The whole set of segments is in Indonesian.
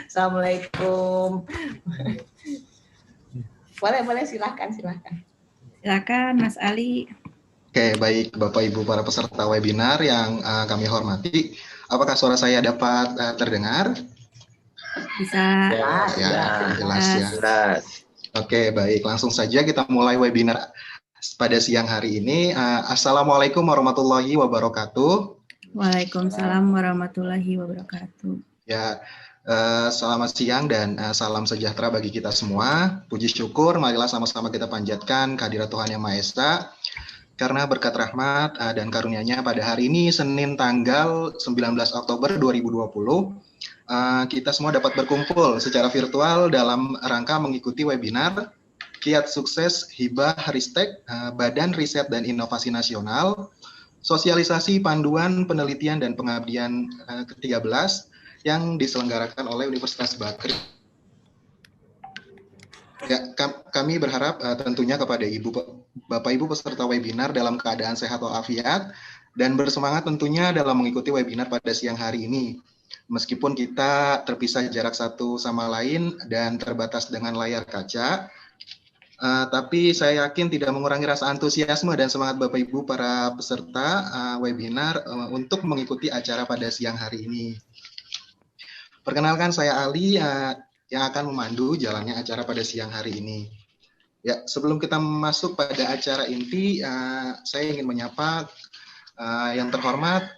Assalamualaikum. Boleh silahkan. Silakan Mas Ali. Oke, baik Bapak Ibu para peserta webinar yang kami hormati. Apakah suara saya dapat terdengar? Bisa. Jelas ya. Oke, baik. Langsung saja kita mulai webinar pada siang hari ini. Assalamualaikum warahmatullahi wabarakatuh. Waalaikumsalam warahmatullahi wabarakatuh. Ya, selamat siang dan salam sejahtera bagi kita semua. Puji syukur, marilah sama-sama kita panjatkan kehadirat Tuhan Yang Maha Esa. Karena berkat rahmat dan karunia-Nya pada hari ini, Senin tanggal 19 Oktober 2020, kita semua dapat berkumpul secara virtual dalam rangka mengikuti webinar Kiat Sukses Hibah Ristek Badan Riset dan Inovasi Nasional, Sosialisasi Panduan Penelitian dan Pengabdian ke-13 yang diselenggarakan oleh Universitas Bakri. Ya, kami berharap tentunya kepada Bapak Ibu peserta webinar dalam keadaan sehat walafiat dan bersemangat tentunya dalam mengikuti webinar pada siang hari ini. Meskipun kita terpisah jarak satu sama lain dan terbatas dengan layar kaca, tapi saya yakin tidak mengurangi rasa antusiasme dan semangat Bapak Ibu para peserta webinar untuk mengikuti acara pada siang hari ini. Perkenalkan, saya Ali yang akan memandu jalannya acara pada siang hari ini. Ya, sebelum kita masuk pada acara inti, saya ingin menyapa yang terhormat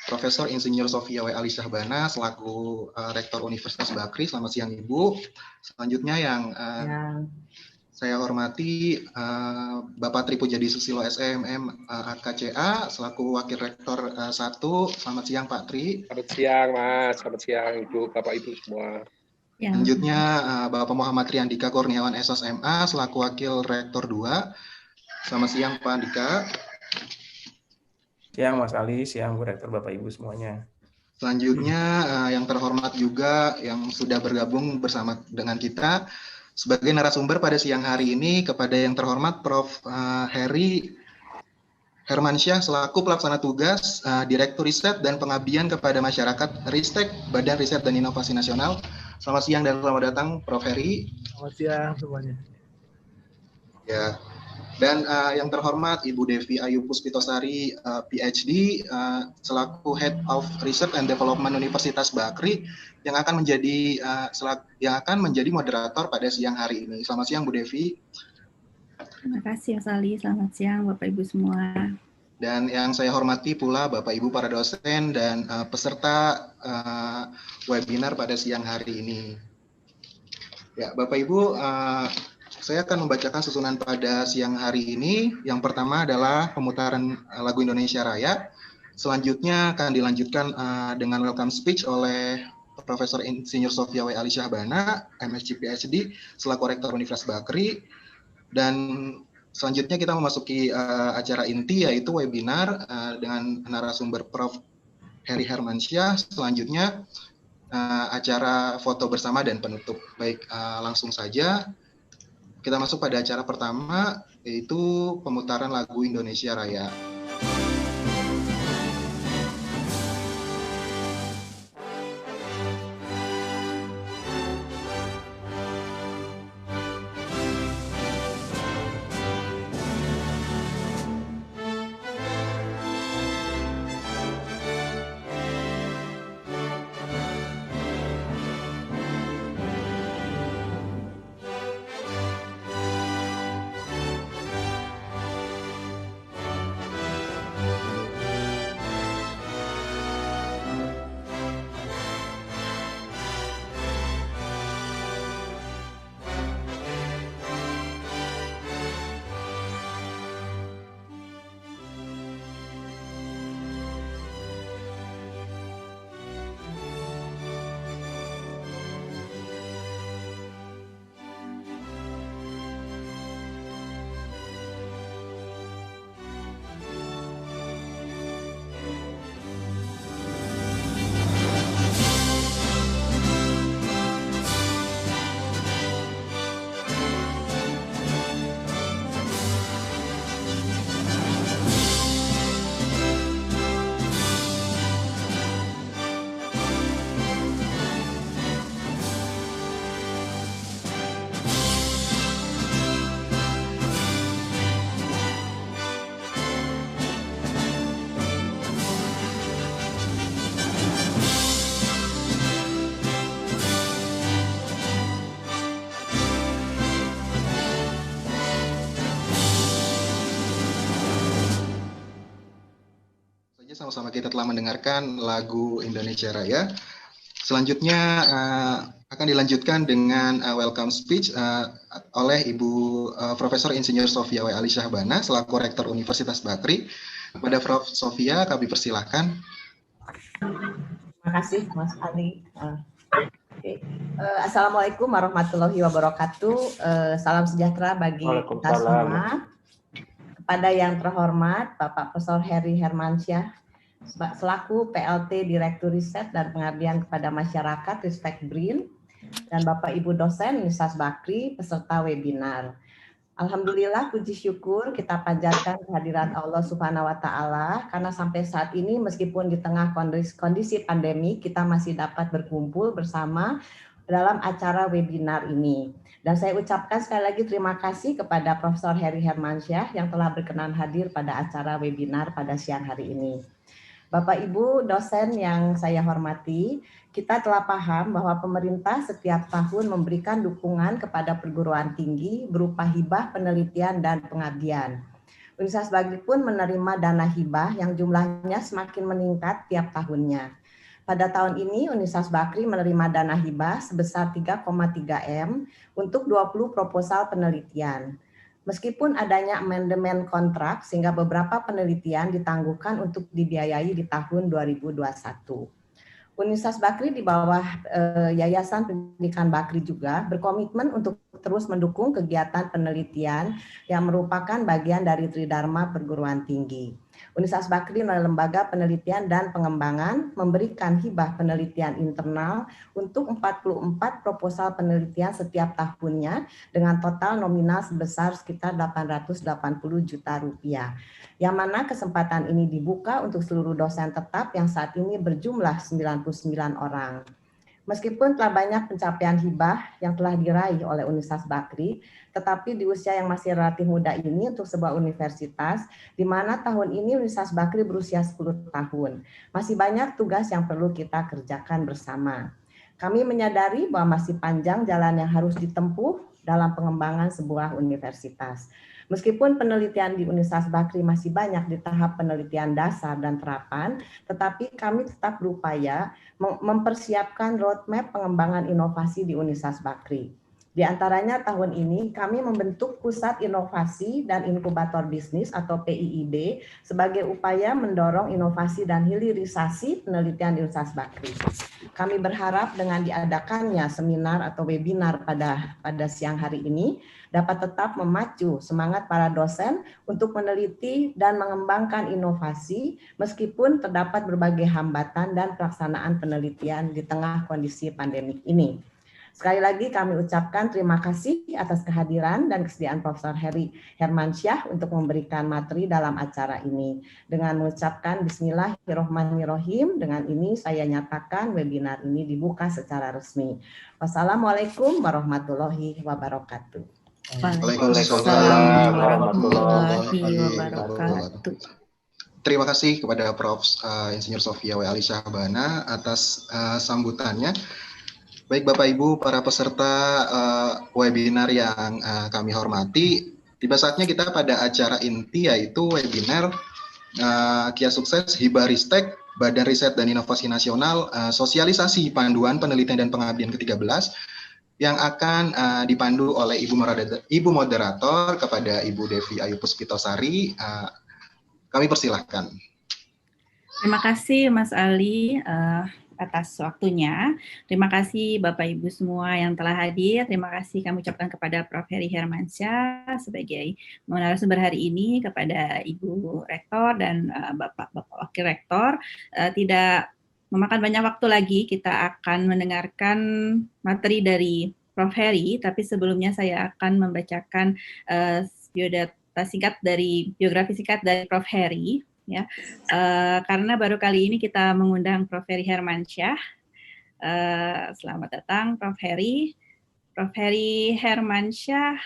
Profesor Insinyur Sofia W. Ali Syahbana selaku Rektor Universitas Bakri. Selamat siang Ibu. Selanjutnya yang saya hormati Bapak Tri Pujadi Susilo SMM KCA selaku Wakil Rektor 1. Selamat siang Pak Tri. Selamat siang Mas, selamat siang Ibu, Bapak Ibu semua. Ya. Selanjutnya Bapak Muhammad Triandika Kurniawan SSMA selaku Wakil Rektor 2. Selamat siang Pak Andika. Siang Mas Ali, siang Bu Rektor, Bapak Ibu semuanya. Selanjutnya yang terhormat juga yang sudah bergabung bersama dengan kita sebagai narasumber pada siang hari ini, kepada yang terhormat Prof. Heri Hermansyah selaku pelaksana tugas Direktur Riset dan Pengabdian kepada Masyarakat Ristek Badan Riset dan Inovasi Nasional. Selamat siang dan selamat datang Prof. Heri. Selamat siang semuanya. Ya. Dan yang terhormat Ibu Devi Ayu Puspitosari PhD selaku Head of Research and Development Universitas Bakri yang akan menjadi moderator pada siang hari ini. Selamat siang Bu Devi. Terima kasih Mas Ali. Selamat siang Bapak Ibu semua. Dan yang saya hormati pula Bapak Ibu para dosen dan peserta webinar pada siang hari ini. Ya, Bapak Ibu, saya akan membacakan susunan pada siang hari ini. Yang pertama adalah pemutaran lagu Indonesia Raya. Selanjutnya akan dilanjutkan dengan welcome speech oleh Profesor Insinyur Sofia W. Ali Syahbana, MSc PhD, selaku Rektor Universitas Bakri. Dan selanjutnya kita memasuki acara inti, yaitu webinar dengan narasumber Prof. Heri Hermansyah. Selanjutnya acara foto bersama dan penutup. Baik, langsung saja. Kita masuk pada acara pertama, yaitu pemutaran lagu Indonesia Raya. sama-sama kita telah mendengarkan lagu Indonesia Raya. Selanjutnya akan dilanjutkan dengan welcome speech oleh Ibu Profesor Insinyur Sofia W. Ali Syahbana selaku Rektor Universitas Bakri. Kepada Prof. Sofia, kami persilahkan. Terima kasih, Mas Ali. Assalamualaikum warahmatullahi wabarakatuh. Salam sejahtera bagi kita semua. Kepada yang terhormat Bapak Profesor Heri Hermansyah selaku PLT Direktur Riset dan Pengabdian kepada Masyarakat Ristek BRIN, dan Bapak Ibu dosen Universitas Bakri peserta webinar. Alhamdulillah, puji syukur kita panjatkan kehadiran Allah Subhanahu wa Ta'ala, karena sampai saat ini meskipun di tengah kondisi pandemi kita masih dapat berkumpul bersama dalam acara webinar ini. Dan saya ucapkan sekali lagi terima kasih kepada Profesor Heri Hermansyah yang telah berkenan hadir pada acara webinar pada siang hari ini. Bapak Ibu dosen yang saya hormati, kita telah paham bahwa pemerintah setiap tahun memberikan dukungan kepada perguruan tinggi berupa hibah penelitian dan pengabdian. Universitas Bakri pun menerima dana hibah yang jumlahnya semakin meningkat tiap tahunnya. Pada tahun ini Universitas Bakri menerima dana hibah sebesar 3,3 M untuk 20 proposal penelitian. Meskipun adanya amandemen kontrak sehingga beberapa penelitian ditangguhkan untuk dibiayai di tahun 2021. Universitas Bakri di bawah Yayasan Pendidikan Bakri juga berkomitmen untuk terus mendukung kegiatan penelitian yang merupakan bagian dari Tridharma Perguruan Tinggi. Universitas Bakri melalui Lembaga Penelitian dan Pengembangan memberikan hibah penelitian internal untuk 44 proposal penelitian setiap tahunnya dengan total nominal sebesar sekitar 880 juta rupiah. Yang mana kesempatan ini dibuka untuk seluruh dosen tetap yang saat ini berjumlah 99 orang. Meskipun telah banyak pencapaian hibah yang telah diraih oleh Universitas Bakri, tetapi di usia yang masih relatif muda ini untuk sebuah universitas, di mana tahun ini Universitas Bakri berusia 10 tahun, masih banyak tugas yang perlu kita kerjakan bersama. Kami menyadari bahwa masih panjang jalan yang harus ditempuh dalam pengembangan sebuah universitas. Meskipun penelitian di Universitas Bakri masih banyak di tahap penelitian dasar dan terapan, tetapi kami tetap berupaya mempersiapkan roadmap pengembangan inovasi di Universitas Bakri. Di antaranya tahun ini kami membentuk Pusat Inovasi dan Inkubator Bisnis atau PIIB sebagai upaya mendorong inovasi dan hilirisasi penelitian di Universitas Bakri. Kami berharap dengan diadakannya seminar atau webinar pada siang hari ini dapat tetap memacu semangat para dosen untuk meneliti dan mengembangkan inovasi meskipun terdapat berbagai hambatan dan pelaksanaan penelitian di tengah kondisi pandemik ini. Sekali lagi kami ucapkan terima kasih atas kehadiran dan kesediaan Profesor Heri Hermansyah untuk memberikan materi dalam acara ini. Dengan mengucapkan Bismillahirrahmanirrahim, dengan ini saya nyatakan webinar ini dibuka secara resmi. Wassalamualaikum warahmatullahi wabarakatuh. Waalaikumsalam warahmatullahi wabarakatuh. Terima kasih kepada Prof. Insinyur Sofia W. Ali Syahbana atas sambutannya. Baik Bapak Ibu para peserta webinar yang kami hormati, tiba saatnya kita pada acara inti yaitu webinar Kia Sukses Hibah Ristek Badan Riset dan Inovasi Nasional Sosialisasi Panduan Penelitian dan Pengabdian ke-13 yang akan dipandu oleh Ibu Moderator kepada Ibu Devi Ayu Puspitosari. Kami persilahkan. Terima kasih Mas Ali atas waktunya. Terima kasih Bapak Ibu semua yang telah hadir. Terima kasih kami ucapkan kepada Prof. Heri Hermansyah sebagai narasumber hari ini, kepada Ibu Rektor dan Bapak Wakil Rektor. Tidak memakan banyak waktu lagi, kita akan mendengarkan materi dari Prof. Heri, tapi sebelumnya saya akan membacakan biografi singkat dari Prof. Heri. Ya, karena baru kali ini kita mengundang Prof. Heri Hermansyah. Selamat datang Prof. Heri. Prof. Heri Hermansyah,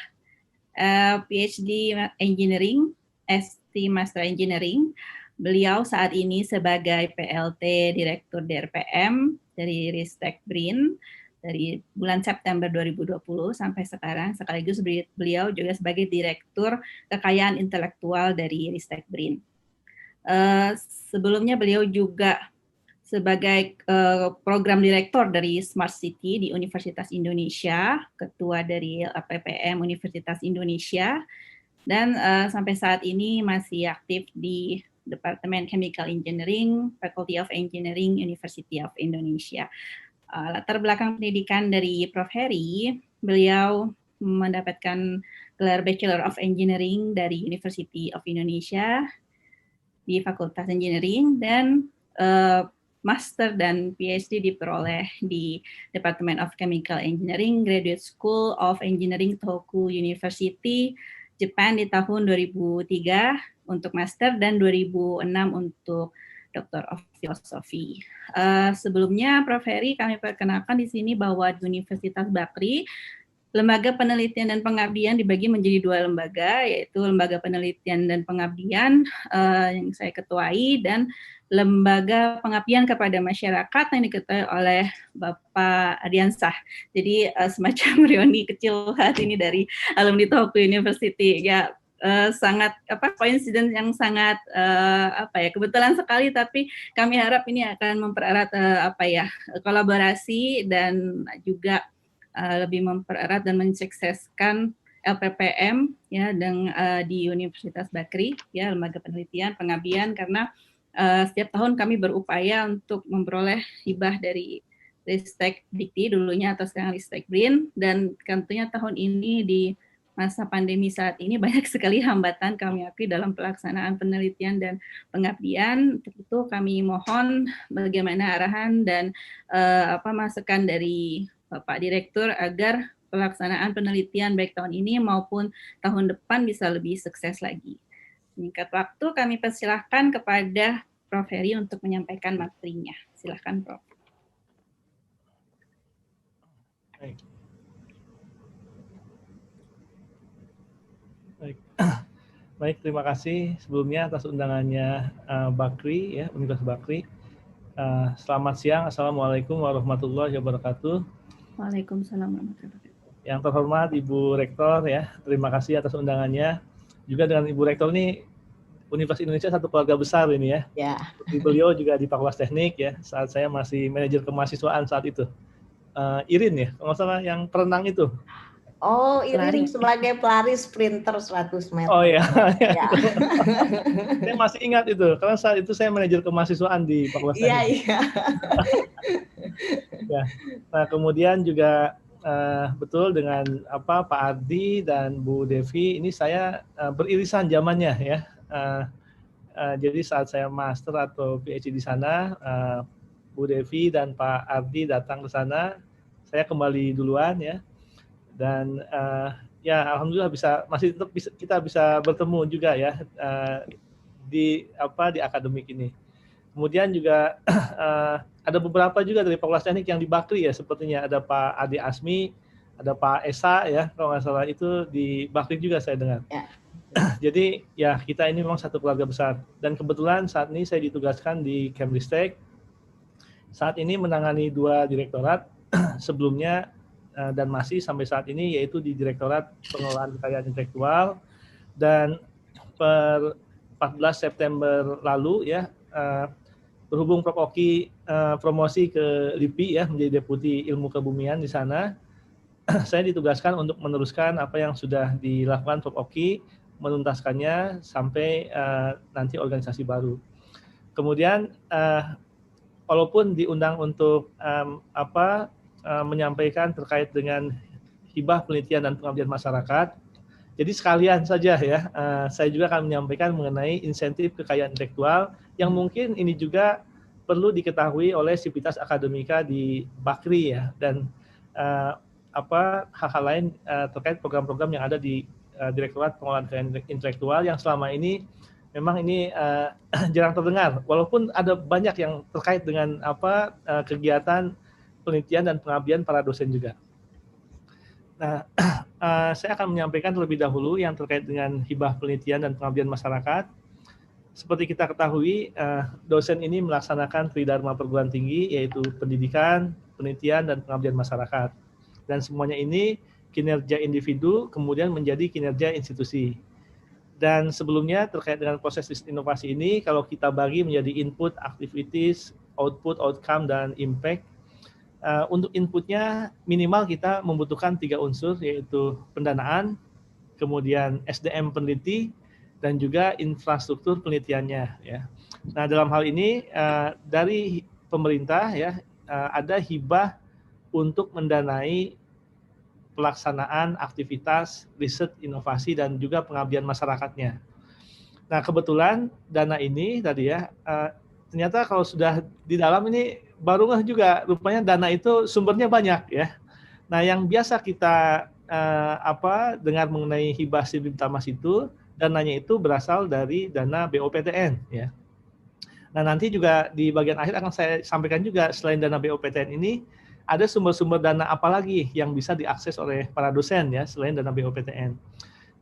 PhD Engineering, ST Master Engineering. Beliau saat ini sebagai PLT Direktur DRPM dari Ristek BRIN dari bulan September 2020 sampai sekarang, sekaligus beliau juga sebagai Direktur Kekayaan Intelektual dari Ristek BRIN. Sebelumnya beliau juga sebagai program direktur dari Smart City di Universitas Indonesia, ketua dari PPM Universitas Indonesia, dan sampai saat ini masih aktif di Departemen Chemical Engineering, Faculty of Engineering, University of Indonesia. Latar belakang pendidikan dari Prof. Heri, beliau mendapatkan gelar Bachelor of Engineering dari University of Indonesia di Fakultas Engineering, dan Master dan PhD diperoleh di Department of Chemical Engineering, Graduate School of Engineering Tohoku University, Jepang di tahun 2003 untuk Master dan 2006 untuk Doctor of Philosophy. Sebelumnya Prof. Heri kami perkenalkan di sini bahwa Universitas Bakri, lembaga penelitian dan pengabdian dibagi menjadi dua lembaga, yaitu lembaga penelitian dan pengabdian yang saya ketuai, dan lembaga pengabdian kepada masyarakat yang diketuai oleh Bapak Ardiansah. Jadi semacam reuni kecil hati ini dari alumni Tohoku University. Ya, sangat coincidence yang sangat kebetulan sekali, tapi kami harap ini akan mempererat kolaborasi dan juga lebih mempererat dan mensukseskan LPPM ya di Universitas Bakri ya, lembaga penelitian pengabdian, karena setiap tahun kami berupaya untuk memperoleh hibah dari Ristek Dikti dulunya atau sekarang Ristek BRIN, dan tentunya tahun ini di masa pandemi saat ini banyak sekali hambatan kami akui dalam pelaksanaan penelitian dan pengabdian. Untuk itu kami mohon bagaimana arahan dan masukan dari Bapak Direktur agar pelaksanaan penelitian baik tahun ini maupun tahun depan bisa lebih sukses lagi. Singkat waktu kami persilahkan kepada Prof. Heri untuk menyampaikan materinya. Silahkan Prof. Baik, terima kasih sebelumnya atas undangannya Bakri ya, Universitas Bakri. Selamat siang, Assalamualaikum warahmatullahi wabarakatuh. Waalaikumsalam warahmatullahi wabarakatuh. Yang terhormat Ibu Rektor ya, terima kasih atas undangannya. Juga dengan Ibu Rektor ini Universitas Indonesia satu keluarga besar ini ya. Ya. Beliau juga di Fakultas Teknik ya, saat saya masih manajer kemahasiswaan saat itu. Irin ya, kalau nggak salah yang perenang itu. Oh, Irin sebagai pelari sprinter 100 meter. Oh iya. Ya. Saya masih ingat itu, karena saat itu saya manajer kemahasiswaan di Fakultas Teknik. Iya. Ya. Nah, kemudian juga betul dengan Pak Ardi dan Bu Devi, ini saya beririsan zamannya ya. Jadi saat saya master atau PhD di sana, Bu Devi dan Pak Ardi datang ke sana, saya kembali duluan ya. Dan ya alhamdulillah kita bisa bertemu juga ya di akademik ini. Kemudian juga ada beberapa juga dari Fakultas Teknik yang di Bakri ya, sepertinya ada Pak Adi Asmi, ada Pak Esa ya, kalau nggak salah itu di Bakri juga saya dengar. Ya. Jadi ya kita ini memang satu keluarga besar, dan kebetulan saat ini saya ditugaskan di Kemristek. Saat ini menangani 2 direktorat sebelumnya dan masih sampai saat ini, yaitu di Direktorat Pengelolaan Kekayaan Intelektual, dan per 14 September lalu ya berhubung Prof. Oki promosi ke LIPI ya, menjadi Deputi Ilmu Kebumian di sana, saya ditugaskan untuk meneruskan apa yang sudah dilakukan Prof. Oki, menuntaskannya sampai nanti organisasi baru. Kemudian walaupun diundang untuk menyampaikan terkait dengan hibah penelitian dan pengabdian masyarakat, jadi sekalian saja ya, saya juga akan menyampaikan mengenai insentif kekayaan intelektual yang mungkin ini juga perlu diketahui oleh sivitas akademika di Bakri ya, dan hal-hal lain terkait program-program yang ada di Direktorat Pengelolaan Kekayaan Intelektual yang selama ini memang ini jarang terdengar, walaupun ada banyak yang terkait dengan kegiatan penelitian dan pengabdian para dosen juga. Nah, saya akan menyampaikan terlebih dahulu yang terkait dengan hibah penelitian dan pengabdian masyarakat. Seperti kita ketahui, dosen ini melaksanakan tridharma perguruan tinggi, yaitu pendidikan, penelitian, dan pengabdian masyarakat. Dan semuanya ini kinerja individu kemudian menjadi kinerja institusi. Dan sebelumnya terkait dengan proses riset inovasi ini, kalau kita bagi menjadi input, activities, output, outcome, dan impact. Untuk inputnya minimal kita membutuhkan 3 unsur, yaitu pendanaan, kemudian SDM peneliti, dan juga infrastruktur penelitiannya. Ya. Nah, dalam hal ini dari pemerintah ya ada hibah untuk mendanai pelaksanaan aktivitas riset inovasi dan juga pengabdian masyarakatnya. Nah, kebetulan dana ini tadi ya ternyata kalau sudah di dalam ini baru ngeh juga rupanya dana itu sumbernya banyak ya. Nah, yang biasa kita dengar mengenai hibah Sri Tamas itu, dananya itu berasal dari dana BOPTN ya. Nah, nanti juga di bagian akhir akan saya sampaikan juga selain dana BOPTN ini ada sumber-sumber dana apa lagi yang bisa diakses oleh para dosen ya selain dana BOPTN.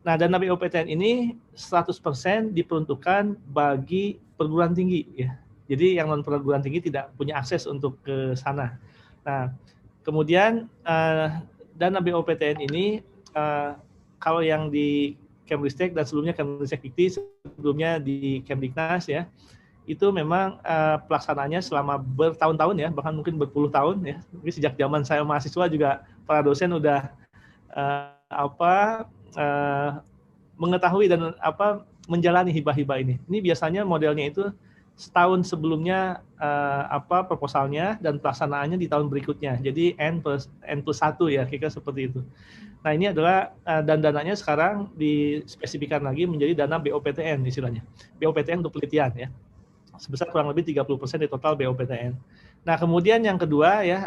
Nah, dana BOPTN ini 100% diperuntukkan bagi perguruan tinggi ya. Jadi yang non perguruan tinggi tidak punya akses untuk ke sana. Nah, kemudian dana BOPTN ini kalau yang di Kemristek dan sebelumnya Kemristek Dikti, sebelumnya di Kemdiknas ya, itu memang pelaksanaannya selama bertahun-tahun ya, bahkan mungkin berpuluh tahun ya. Mungkin sejak zaman saya mahasiswa juga para dosen udah mengetahui dan menjalani hibah-hibah ini. Ini biasanya modelnya itu setahun sebelumnya proposalnya dan pelaksanaannya di tahun berikutnya. Jadi N+1 ya, kira-kira seperti itu. Nah, ini adalah dan dananya sekarang dispesifikan lagi menjadi dana BOPTN istilahnya. BOPTN untuk penelitian ya. Sebesar kurang lebih 30% di total BOPTN. Nah, kemudian yang kedua ya,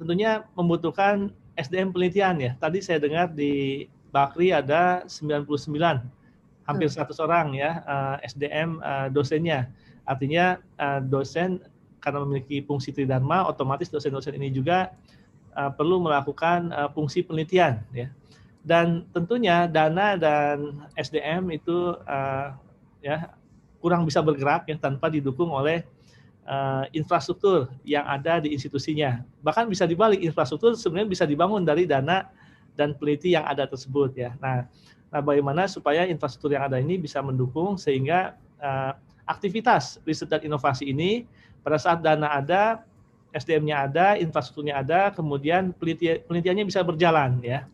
tentunya membutuhkan SDM penelitian ya. Tadi saya dengar di Bakri ada 99, hampir 100 orang ya SDM dosennya. Artinya dosen karena memiliki fungsi tridharma, otomatis dosen-dosen ini juga perlu melakukan fungsi penelitian ya. Dan tentunya dana dan SDM itu ya kurang bisa bergerak ya tanpa didukung oleh infrastruktur yang ada di institusinya. Bahkan bisa dibalik, infrastruktur sebenarnya bisa dibangun dari dana dan peneliti yang ada tersebut ya. Nah, bagaimana supaya infrastruktur yang ada ini bisa mendukung sehingga aktivitas riset dan inovasi ini pada saat dana ada, SDM-nya ada, infrastrukturnya ada, kemudian penelitiannya bisa berjalan ya.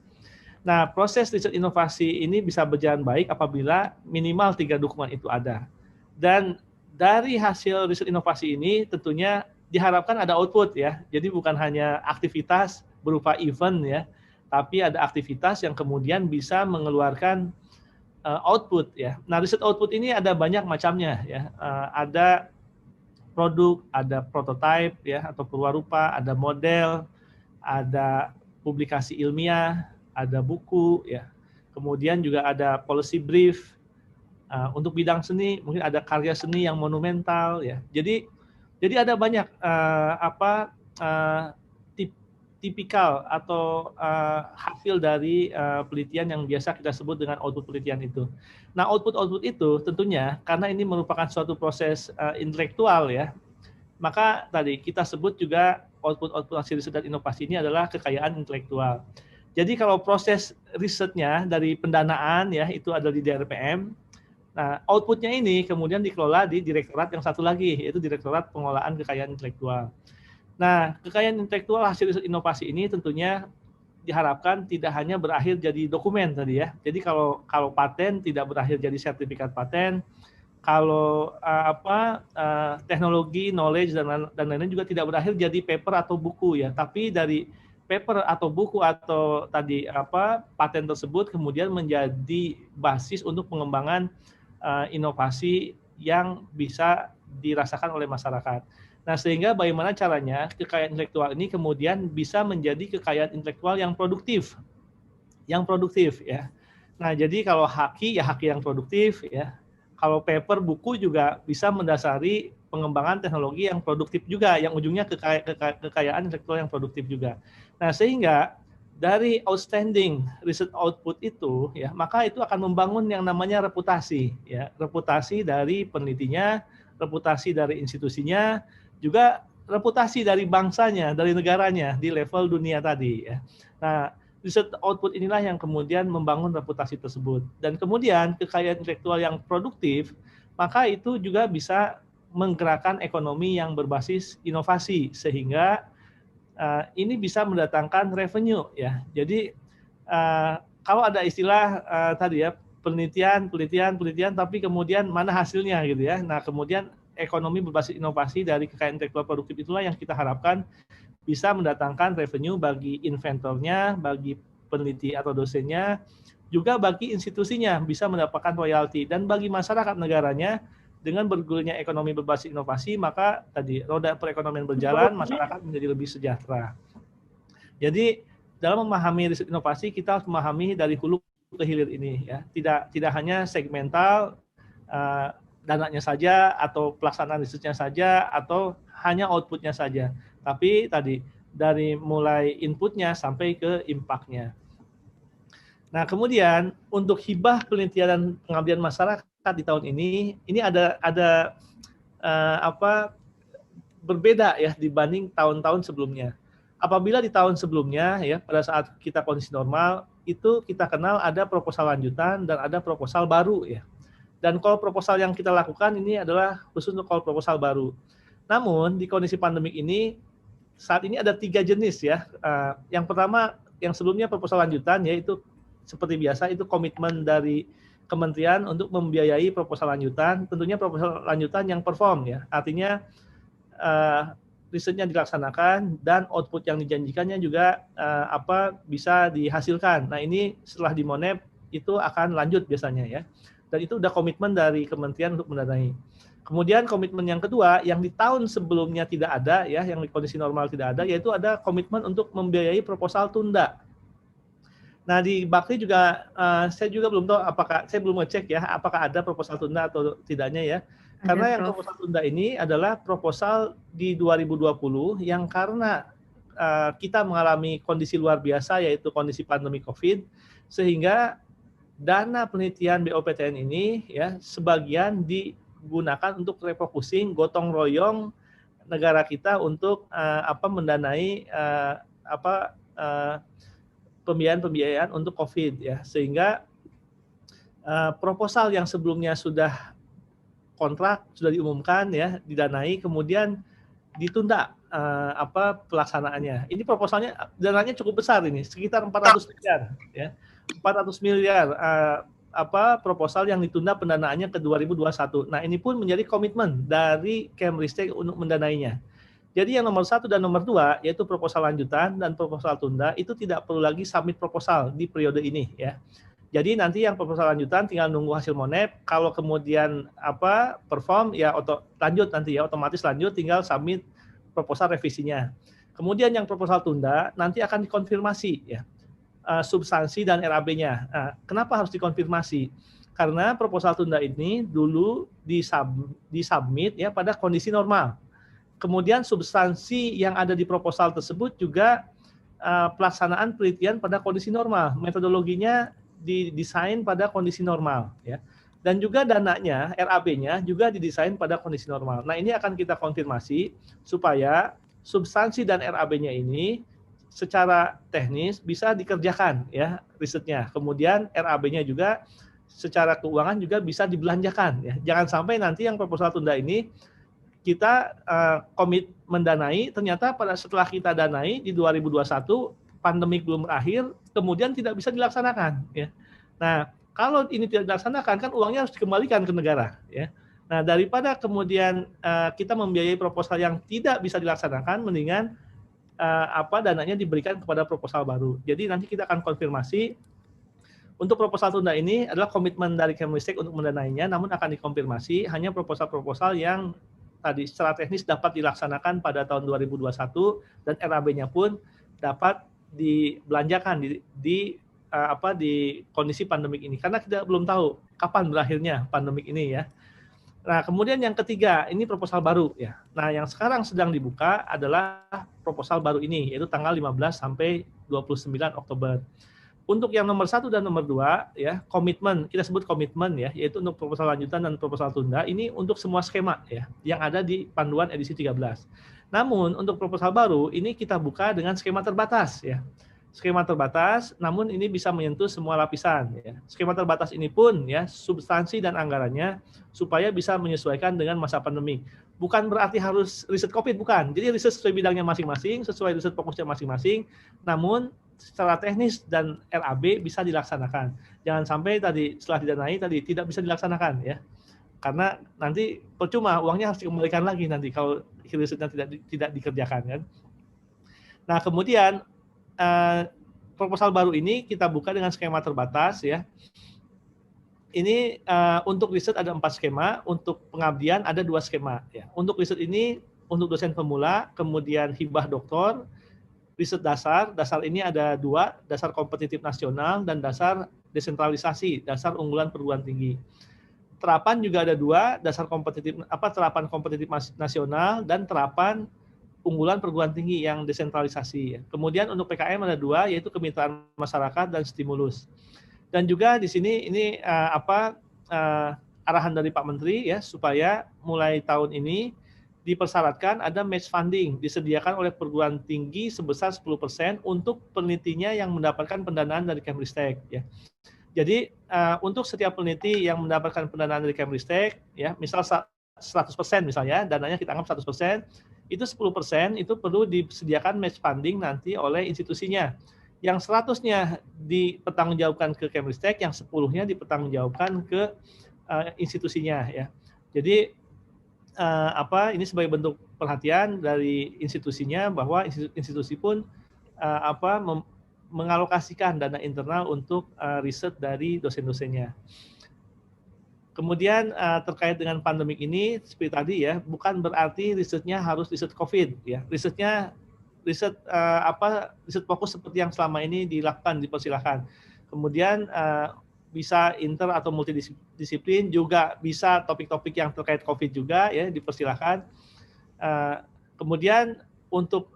Nah, proses riset inovasi ini bisa berjalan baik apabila minimal 3 dukungan itu ada. Dan dari hasil riset inovasi ini tentunya diharapkan ada output ya. Jadi bukan hanya aktivitas berupa event ya, tapi ada aktivitas yang kemudian bisa mengeluarkan output ya. Nah, riset output ini ada banyak macamnya ya. Ada produk, ada prototype ya atau perwarupa, ada model, ada publikasi ilmiah, ada buku ya. Kemudian juga ada policy brief. Untuk bidang seni mungkin ada karya seni yang monumental ya. Jadi ada banyak tipikal atau hasil dari penelitian yang biasa kita sebut dengan output penelitian itu. Nah, output itu tentunya karena ini merupakan suatu proses intelektual ya. Maka tadi kita sebut juga output hasil riset dan inovasi ini adalah kekayaan intelektual. Jadi kalau proses risetnya dari pendanaan ya itu ada di DRPM. Nah, outputnya ini kemudian dikelola di direktorat yang satu lagi, yaitu Direktorat Pengelolaan Kekayaan Intelektual. Nah, kekayaan intelektual hasil riset inovasi ini tentunya diharapkan tidak hanya berakhir jadi dokumen tadi ya. Jadi kalau paten tidak berakhir jadi sertifikat paten, kalau teknologi, knowledge dan lain-lain juga tidak berakhir jadi paper atau buku ya. Tapi dari paper atau buku atau tadi paten tersebut kemudian menjadi basis untuk pengembangan inovasi yang bisa dirasakan oleh masyarakat. Nah, sehingga bagaimana caranya kekayaan intelektual ini kemudian bisa menjadi kekayaan intelektual yang produktif. Yang produktif ya. Nah, jadi kalau haki ya haki yang produktif ya. Kalau paper buku juga bisa mendasari pengembangan teknologi yang produktif juga, yang ujungnya kekayaan intelektual yang produktif juga. Nah, sehingga dari outstanding research output itu ya, maka itu akan membangun yang namanya reputasi ya, reputasi dari penelitinya, reputasi dari institusinya, juga reputasi dari bangsanya, dari negaranya di level dunia tadi ya. Nah, Riset output inilah yang kemudian membangun reputasi tersebut. Dan kemudian kekayaan intelektual yang produktif, maka itu juga bisa menggerakkan ekonomi yang berbasis inovasi, sehingga ini bisa mendatangkan revenue ya. Jadi kalau ada istilah tadi ya, penelitian, tapi kemudian mana hasilnya gitu ya. Nah, kemudian ekonomi berbasis inovasi dari kekayaan intelektual produktif itulah yang kita harapkan bisa mendatangkan revenue bagi inventornya, bagi peneliti atau dosennya, juga bagi institusinya bisa mendapatkan royalti, dan bagi masyarakat negaranya dengan bergulirnya ekonomi berbasis inovasi, maka tadi roda perekonomian berjalan, masyarakat menjadi lebih sejahtera. Jadi dalam memahami riset inovasi kita harus memahami dari hulu ke hilir ini ya, tidak hanya segmental, dananya saja atau pelaksanaan risetnya saja atau hanya outputnya saja, tapi tadi dari mulai inputnya sampai ke impact-nya. Nah, kemudian untuk hibah penelitian dan pengabdian masyarakat di tahun ini ada berbeda ya dibanding tahun-tahun sebelumnya. Apabila di tahun sebelumnya ya pada saat kita kondisi normal itu kita kenal ada proposal lanjutan dan ada proposal baru ya. Dan call proposal yang kita lakukan ini adalah khusus untuk call proposal baru. Namun di kondisi pandemik ini saat ini ada 3 jenis ya. Yang pertama yang sebelumnya proposal lanjutan yaitu seperti biasa itu komitmen dari kementerian untuk membiayai proposal lanjutan, tentunya proposal lanjutan yang perform ya. Artinya risetnya dilaksanakan dan output yang dijanjikannya juga bisa dihasilkan. Nah, ini setelah di Monep itu akan lanjut biasanya ya. Dan itu udah komitmen dari kementerian untuk mendanai. Kemudian komitmen yang kedua yang di tahun sebelumnya tidak ada ya, yang di kondisi normal tidak ada, yaitu ada komitmen untuk membiayai proposal tunda. Nah, di Bakti juga saya juga belum tahu saya belum ngecek ya apakah ada proposal tunda atau tidaknya ya. Karena yang proposal tunda ini adalah proposal di 2020 yang karena kita mengalami kondisi luar biasa yaitu kondisi pandemi Covid, sehingga dana penelitian BOPTN ini ya sebagian digunakan untuk refocusing gotong royong negara kita untuk mendanai pembiayaan untuk Covid ya, sehingga proposal yang sebelumnya sudah kontrak sudah diumumkan ya didanai kemudian ditunda pelaksanaannya. Ini proposalnya dananya cukup besar ini sekitar 400 miliar ya. 400 miliar proposal yang ditunda pendanaannya ke 2021. Nah, ini pun menjadi komitmen dari Kemristek untuk mendanainya. Jadi yang nomor 1 dan nomor 2 yaitu proposal lanjutan dan proposal tunda itu tidak perlu lagi submit proposal di periode ini ya. Jadi nanti yang proposal lanjutan tinggal nunggu hasil Monep, kalau kemudian perform ya lanjut nanti ya otomatis lanjut tinggal submit proposal revisinya. Kemudian yang proposal tunda nanti akan dikonfirmasi ya. Substansi dan RAB-nya. Nah, kenapa harus dikonfirmasi? Karena proposal tunda ini dulu disubmit ya pada kondisi normal. Kemudian substansi yang ada di proposal tersebut juga pelaksanaan penelitian pada kondisi normal. Metodologinya didesain pada kondisi normal ya. Dan juga dananya, RAB-nya juga didesain pada kondisi normal. Nah, ini akan kita konfirmasi supaya substansi dan RAB-nya ini secara teknis bisa dikerjakan ya risetnya. Kemudian RAB-nya juga secara keuangan juga bisa dibelanjakan ya. Jangan sampai nanti yang proposal tunda ini kita komit mendanai, ternyata setelah kita danai di 2021 pandemik belum berakhir, kemudian tidak bisa dilaksanakan ya. Nah, kalau ini tidak dilaksanakan kan uangnya harus dikembalikan ke negara ya. Nah, daripada kemudian kita membiayai proposal yang tidak bisa dilaksanakan, mendingan dananya diberikan kepada proposal baru. Jadi nanti kita akan konfirmasi untuk proposal tunda ini adalah komitmen dari Kemristek untuk mendanainya, namun akan dikonfirmasi hanya proposal-proposal yang tadi secara teknis dapat dilaksanakan pada tahun 2021 dan RAB-nya pun dapat dibelanjakan di kondisi pandemik ini, karena kita belum tahu kapan berakhirnya pandemik ini ya. Nah, kemudian yang ketiga, ini proposal baru ya. Nah, yang sekarang sedang dibuka adalah proposal baru ini, yaitu tanggal 15 sampai 29 Oktober. Untuk yang nomor 1 dan nomor 2 ya, komitmen, kita sebut komitmen ya, yaitu untuk proposal lanjutan dan proposal tunda, ini untuk semua skema ya, yang ada di panduan edisi 13. Namun untuk proposal baru ini kita buka dengan skema terbatas ya. skema terbatas, namun ini bisa menyentuh semua lapisan. Ya. Skema terbatas ini pun ya substansi dan anggarannya supaya bisa menyesuaikan dengan masa pandemi. Bukan berarti harus riset COVID, bukan. Jadi riset sesuai bidangnya masing-masing, sesuai riset fokusnya masing-masing, namun secara teknis dan RAB bisa dilaksanakan. Jangan sampai tadi setelah didanai tadi tidak bisa dilaksanakan ya. Karena nanti percuma uangnya harus dikembalikan lagi nanti kalau risetnya tidak dikerjakan kan. Nah, kemudian proposal baru ini kita buka dengan skema terbatas ya. Ini untuk riset ada 4 skema, untuk pengabdian ada 2 skema ya. Untuk riset ini untuk dosen pemula, kemudian hibah doktor, riset dasar ini ada 2, dasar kompetitif nasional dan dasar desentralisasi, dasar unggulan perguruan tinggi. Terapan juga ada 2, dasar kompetitif terapan kompetitif nasional dan terapan unggulan perguruan tinggi yang desentralisasi. Kemudian untuk PKM ada 2, yaitu kemitraan masyarakat dan stimulus. Dan juga di sini ini arahan dari Pak Menteri ya supaya mulai tahun ini dipersyaratkan ada match funding disediakan oleh perguruan tinggi sebesar 10% untuk penelitinya yang mendapatkan pendanaan dari Kemristek ya. Jadi untuk setiap peneliti yang mendapatkan pendanaan dari Kemristek ya, misal 100% misalnya dananya kita anggap 100%, itu 10% itu perlu disediakan match funding nanti oleh institusinya. Yang 100-nya dipertanggungjawabkan ke Kemristek, yang 10-nya dipertanggungjawabkan ke institusinya ya. Jadi ini sebagai bentuk perhatian dari institusinya bahwa institusi pun mengalokasikan dana internal untuk riset dari dosen-dosennya. Kemudian terkait dengan pandemik ini seperti tadi ya, bukan berarti risetnya harus riset COVID ya. Riset fokus seperti yang selama ini dilakukan, dipersilakan. Kemudian bisa inter atau multidisiplin, juga bisa topik-topik yang terkait COVID juga ya dipersilakan. Kemudian untuk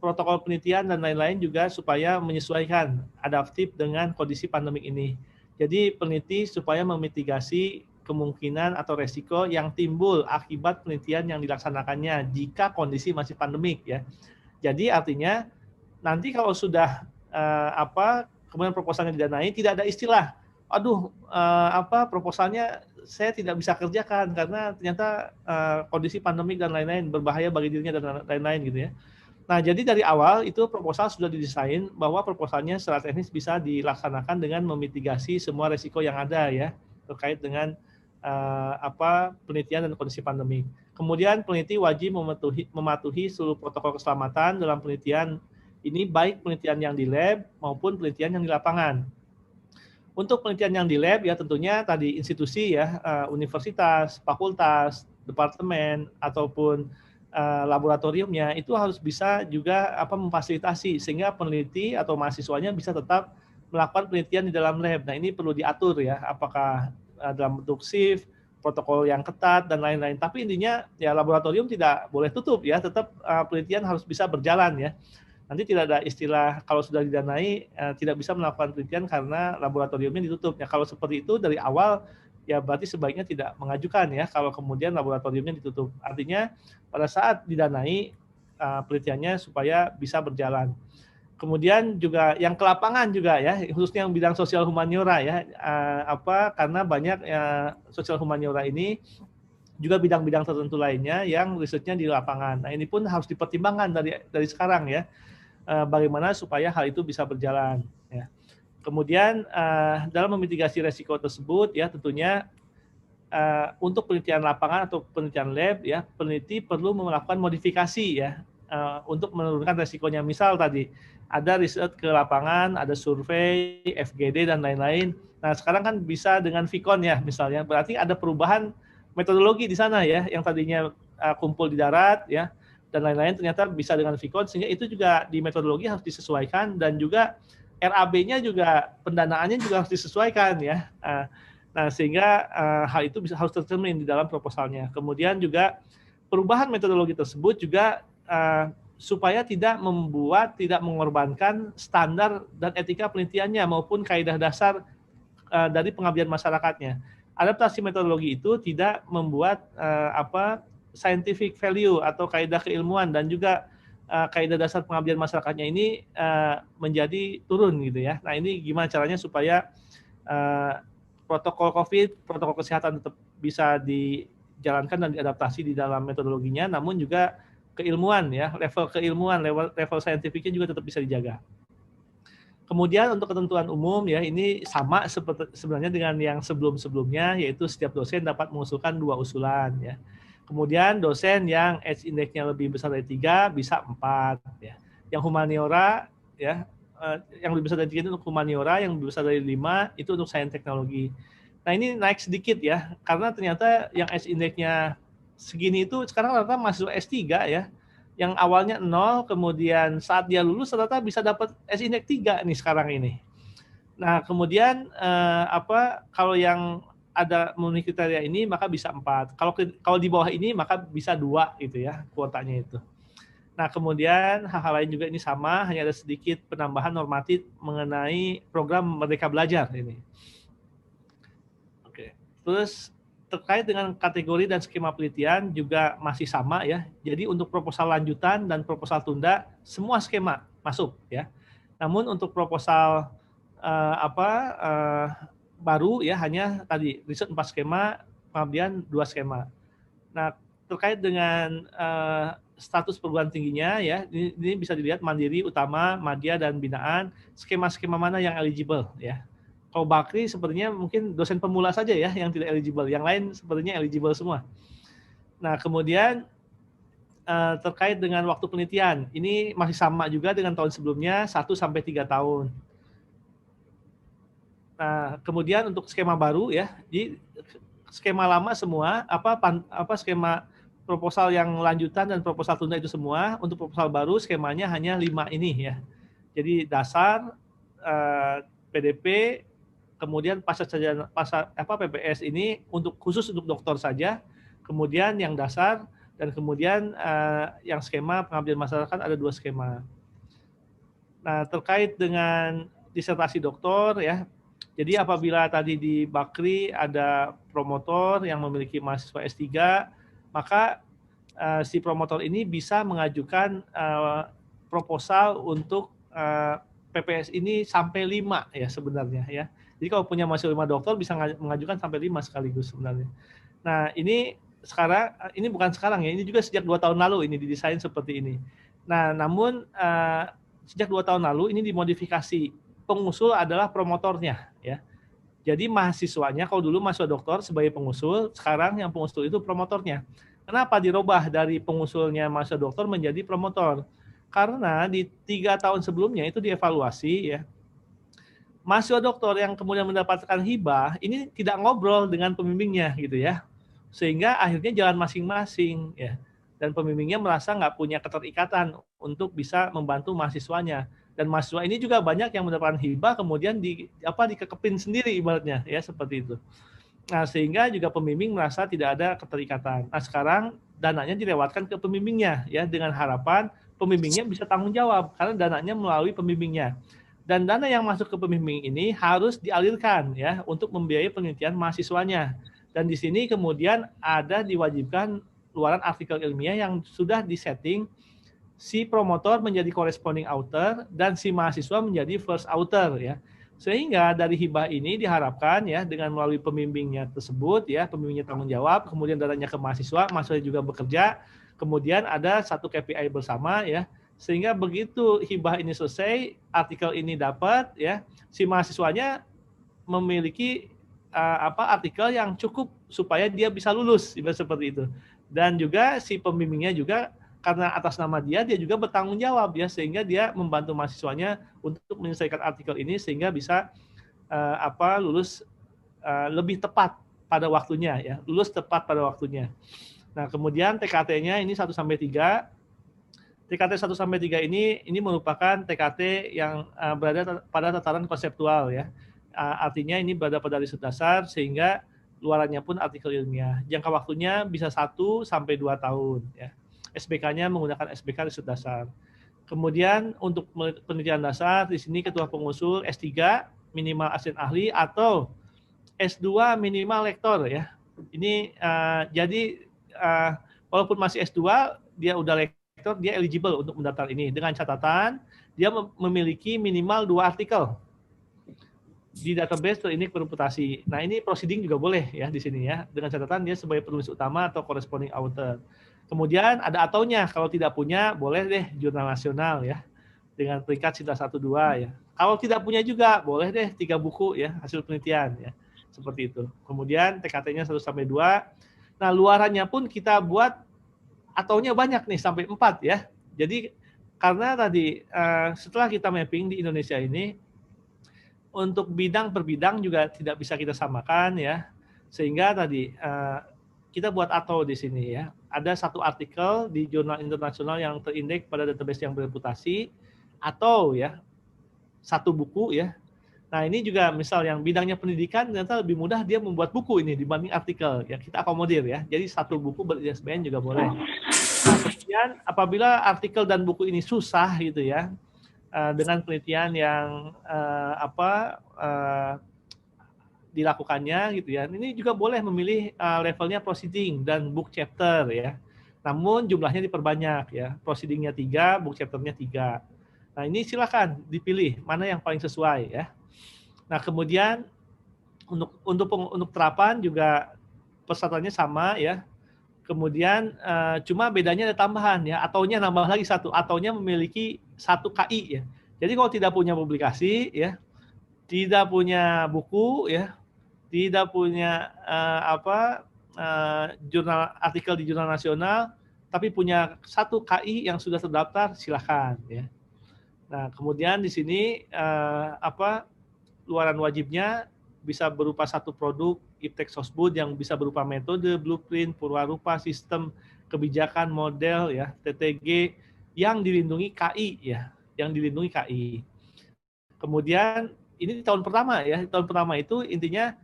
protokol penelitian dan lain-lain juga supaya menyesuaikan adaptif dengan kondisi pandemik ini. Jadi peneliti supaya memitigasi kemungkinan atau resiko yang timbul akibat penelitian yang dilaksanakannya jika kondisi masih pandemik ya. Jadi artinya nanti kalau sudah kemudian proposalnya didanai tidak ada istilah, proposalnya saya tidak bisa kerjakan karena ternyata kondisi pandemik dan lain-lain berbahaya bagi dirinya dan lain-lain gitu ya. Nah, jadi dari awal itu proposal sudah didesain bahwa proposalnya secara teknis bisa dilaksanakan dengan memitigasi semua resiko yang ada ya terkait dengan penelitian dan kondisi pandemi. Kemudian peneliti wajib mematuhi seluruh protokol keselamatan dalam penelitian ini, baik penelitian yang di lab maupun penelitian yang di lapangan. Untuk penelitian yang di lab ya tentunya tadi institusi ya, universitas, fakultas, departemen ataupun laboratoriumnya itu harus bisa juga memfasilitasi sehingga peneliti atau mahasiswanya bisa tetap melakukan penelitian di dalam lab. Nah, ini perlu diatur ya, apakah dalam bentuk shift, protokol yang ketat dan lain-lain. Tapi intinya ya laboratorium tidak boleh tutup ya, tetap penelitian harus bisa berjalan ya. Nanti tidak ada istilah kalau sudah didanai tidak bisa melakukan penelitian karena laboratoriumnya ditutup. Ya kalau seperti itu dari awal ya berarti sebaiknya tidak mengajukan ya kalau kemudian laboratoriumnya ditutup. Artinya pada saat didanai penelitiannya supaya bisa berjalan. Kemudian juga yang ke lapangan juga ya, khususnya yang bidang sosial humaniora ya, karena banyak sosial humaniora ini juga bidang-bidang tertentu lainnya yang risetnya di lapangan. Nah, ini pun harus dipertimbangkan dari sekarang ya, bagaimana supaya hal itu bisa berjalan ya. Kemudian dalam memitigasi resiko tersebut ya tentunya untuk penelitian lapangan atau penelitian lab ya, peneliti perlu melakukan modifikasi ya untuk menurunkan resikonya. Misal tadi ada riset ke lapangan, ada survei, FGD dan lain-lain. Nah, sekarang kan bisa dengan Vicon ya misalnya. Berarti ada perubahan metodologi di sana ya, yang tadinya kumpul di darat ya dan lain-lain ternyata bisa dengan Vicon, sehingga itu juga di metodologi harus disesuaikan dan juga RAB-nya juga pendanaannya juga harus disesuaikan ya. Nah, sehingga hal itu harus tercermin di dalam proposalnya. Kemudian juga perubahan metodologi tersebut juga supaya tidak mengorbankan standar dan etika penelitiannya maupun kaidah dasar dari pengabdian masyarakatnya. Adaptasi metodologi itu tidak membuat scientific value atau kaidah keilmuan dan juga kaidah dasar pengabdian masyarakatnya ini menjadi turun gitu ya. Nah ini gimana caranya supaya protokol COVID, protokol kesehatan tetap bisa dijalankan dan diadaptasi di dalam metodologinya, namun juga keilmuan ya, level keilmuan, level saintifiknya juga tetap bisa dijaga. Kemudian untuk ketentuan umum ya ini sama sebenarnya dengan yang sebelum-sebelumnya, yaitu setiap dosen dapat mengusulkan 2 usulan ya. Kemudian dosen yang H index-nya lebih besar dari 3 bisa 4 ya. Yang humaniora ya yang lebih besar dari 3 itu untuk humaniora, yang lebih besar dari 5 itu untuk sains teknologi. Nah ini naik sedikit ya, karena ternyata yang H index-nya segini itu sekarang rata-rata mahasiswa S3 ya. Yang awalnya 0, kemudian saat dia lulus ternyata bisa dapat H index 3 nih sekarang ini. Nah kemudian kalau yang ada memenuhi kriteria ini maka bisa 4. Kalau di bawah ini maka bisa 2 gitu ya kuotanya itu. Nah kemudian hal-hal lain juga ini sama, hanya ada sedikit penambahan normatif mengenai program Merdeka Belajar ini. Oke. Terus terkait dengan kategori dan skema penelitian juga masih sama ya. Jadi untuk proposal lanjutan dan proposal tunda semua skema masuk ya. Namun untuk proposal baru ya hanya tadi riset 4 skema, pengabdian 2 skema. Nah, terkait dengan status perguruan tingginya ya, ini bisa dilihat mandiri, utama, madya dan binaan, skema-skema mana yang eligible ya. Kalau Bakri sepertinya mungkin dosen pemula saja ya yang tidak eligible, yang lain sepertinya eligible semua. Nah, kemudian terkait dengan waktu penelitian, ini masih sama juga dengan tahun sebelumnya, 1 sampai 3 tahun. Nah, kemudian untuk skema baru ya, di skema lama semua, skema proposal yang lanjutan dan proposal tunda itu semua, untuk proposal baru skemanya hanya 5 ini ya. Jadi dasar, PDP, kemudian PPS ini khusus untuk doktor saja, kemudian yang dasar, dan kemudian yang skema pengabdian masyarakat ada 2 skema. Nah, terkait dengan disertasi doktor ya, jadi apabila tadi di Bakri ada promotor yang memiliki mahasiswa S3, maka si promotor ini bisa mengajukan proposal untuk PPS ini sampai 5 ya sebenarnya ya. Jadi kalau punya mahasiswa 5 doktor bisa mengajukan sampai 5 sekaligus sebenarnya. Nah ini bukan sekarang ya, ini juga sejak 2 tahun lalu ini didesain seperti ini. Nah namun sejak 2 tahun lalu ini dimodifikasi. Pengusul adalah promotornya ya. Jadi mahasiswanya kalau dulu mahasiswa doktor sebagai pengusul, sekarang yang pengusul itu promotornya. Kenapa dirubah dari pengusulnya mahasiswa doktor menjadi promotor? Karena di 3 tahun sebelumnya itu dievaluasi ya. Mahasiswa doktor yang kemudian mendapatkan hibah ini tidak ngobrol dengan pembimbingnya gitu ya. Sehingga akhirnya jalan masing-masing ya. Dan pembimbingnya merasa nggak punya keterikatan untuk bisa membantu mahasiswanya. Dan mahasiswa ini juga banyak yang mendapatkan hibah kemudian dikekepin sendiri ibaratnya ya seperti itu. Nah, sehingga juga pembimbing merasa tidak ada keterikatan. Nah, sekarang dananya dilewatkan ke pembimbingnya ya dengan harapan pembimbingnya bisa tanggung jawab karena dananya melalui pembimbingnya. Dan dana yang masuk ke pembimbing ini harus dialirkan ya untuk membiayai penelitian mahasiswanya. Dan di sini kemudian ada diwajibkan luaran artikel ilmiah yang sudah disetting si promotor menjadi corresponding author dan si mahasiswa menjadi first author ya. Sehingga dari hibah ini diharapkan ya dengan melalui pembimbingnya tersebut ya, pembimbingnya tanggung jawab, kemudian dananya ke mahasiswa juga bekerja, kemudian ada satu KPI bersama ya. Sehingga begitu hibah ini selesai, artikel ini dapat ya, si mahasiswanya memiliki artikel yang cukup supaya dia bisa lulus seperti itu. Dan juga si pembimbingnya juga karena atas nama dia juga bertanggung jawab ya, sehingga dia membantu mahasiswanya untuk menyelesaikan artikel ini sehingga bisa lulus lebih tepat pada waktunya ya, lulus tepat pada waktunya. Nah, kemudian TKT-nya ini 1 sampai 3. TKT 1 sampai 3 ini merupakan TKT yang berada pada tataran konseptual ya. Artinya ini berada pada riset dasar sehingga luarannya pun artikel ilmiah. Jangka waktunya bisa 1 sampai 2 tahun ya. SBK-nya menggunakan SBK riset dasar. Kemudian untuk penelitian dasar di sini ketua pengusul S3 minimal asisten ahli atau S2 minimal lektor ya. Ini jadi walaupun masih S2 dia udah lektor sektor dia eligible untuk mendaftar ini dengan catatan dia memiliki minimal 2 artikel di database terindeks bereputasi. Nah, ini proceeding juga boleh ya di sini ya, dengan catatan dia sebagai penulis utama atau corresponding author. Kemudian ada ataunya, kalau tidak punya boleh deh jurnal nasional ya, dengan peringkat Sinta 1, 2 ya. Kalau tidak punya juga boleh deh 3 buku ya hasil penelitian ya, seperti itu. Kemudian TKT-nya 1 sampai 2. Nah, luarannya pun kita buat ataunya banyak nih sampai 4 ya. Jadi karena tadi setelah kita mapping di Indonesia ini, untuk bidang per bidang juga tidak bisa kita samakan ya, sehingga tadi kita buat atau di sini ya, ada 1 artikel di jurnal internasional yang terindeks pada database yang bereputasi, atau ya 1 buku ya. Nah, ini juga misal yang bidangnya pendidikan ternyata lebih mudah dia membuat buku ini dibanding artikel ya, kita akomodir ya, jadi 1 buku ber-ISBN juga boleh. Nah, kemudian apabila artikel dan buku ini susah gitu ya, dengan penelitian yang dilakukannya gitu ya. Ini juga boleh memilih levelnya proceeding dan book chapter ya. Namun jumlahnya diperbanyak ya. Proceedingnya 3, book chapternya 3. Nah, ini silakan dipilih mana yang paling sesuai ya. Nah, kemudian untuk terapan juga persyaratannya sama ya. Kemudian cuma bedanya ada tambahan ya, ataunya nambah lagi 1, ataunya memiliki 1 KI ya. Jadi kalau tidak punya publikasi ya, tidak punya buku ya, tidak punya jurnal artikel di jurnal nasional, tapi punya 1 KI yang sudah terdaftar, silakan ya. Nah, kemudian di sini luaran wajibnya bisa berupa 1 produk iptek sosbud yang bisa berupa metode, blueprint, purwarupa, sistem, kebijakan, model ya, TTG yang dilindungi KI ya, yang dilindungi KI. Kemudian ini di tahun pertama ya, tahun pertama itu intinya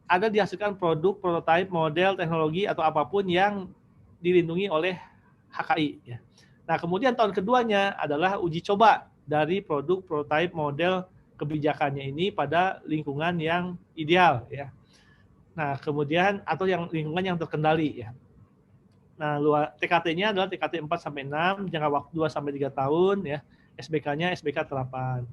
ada dihasilkan produk, prototipe, model, teknologi atau apapun yang dilindungi oleh HKI ya. Nah, kemudian tahun keduanya adalah uji coba dari produk, prototipe, model, kebijakannya ini pada lingkungan yang ideal ya. Nah, kemudian atau yang lingkungan yang terkendali ya. Nah, TKT-nya adalah TKT 4 sampai 6, jangka waktu 2 sampai 3 tahun ya. SBK-nya SBK terapan.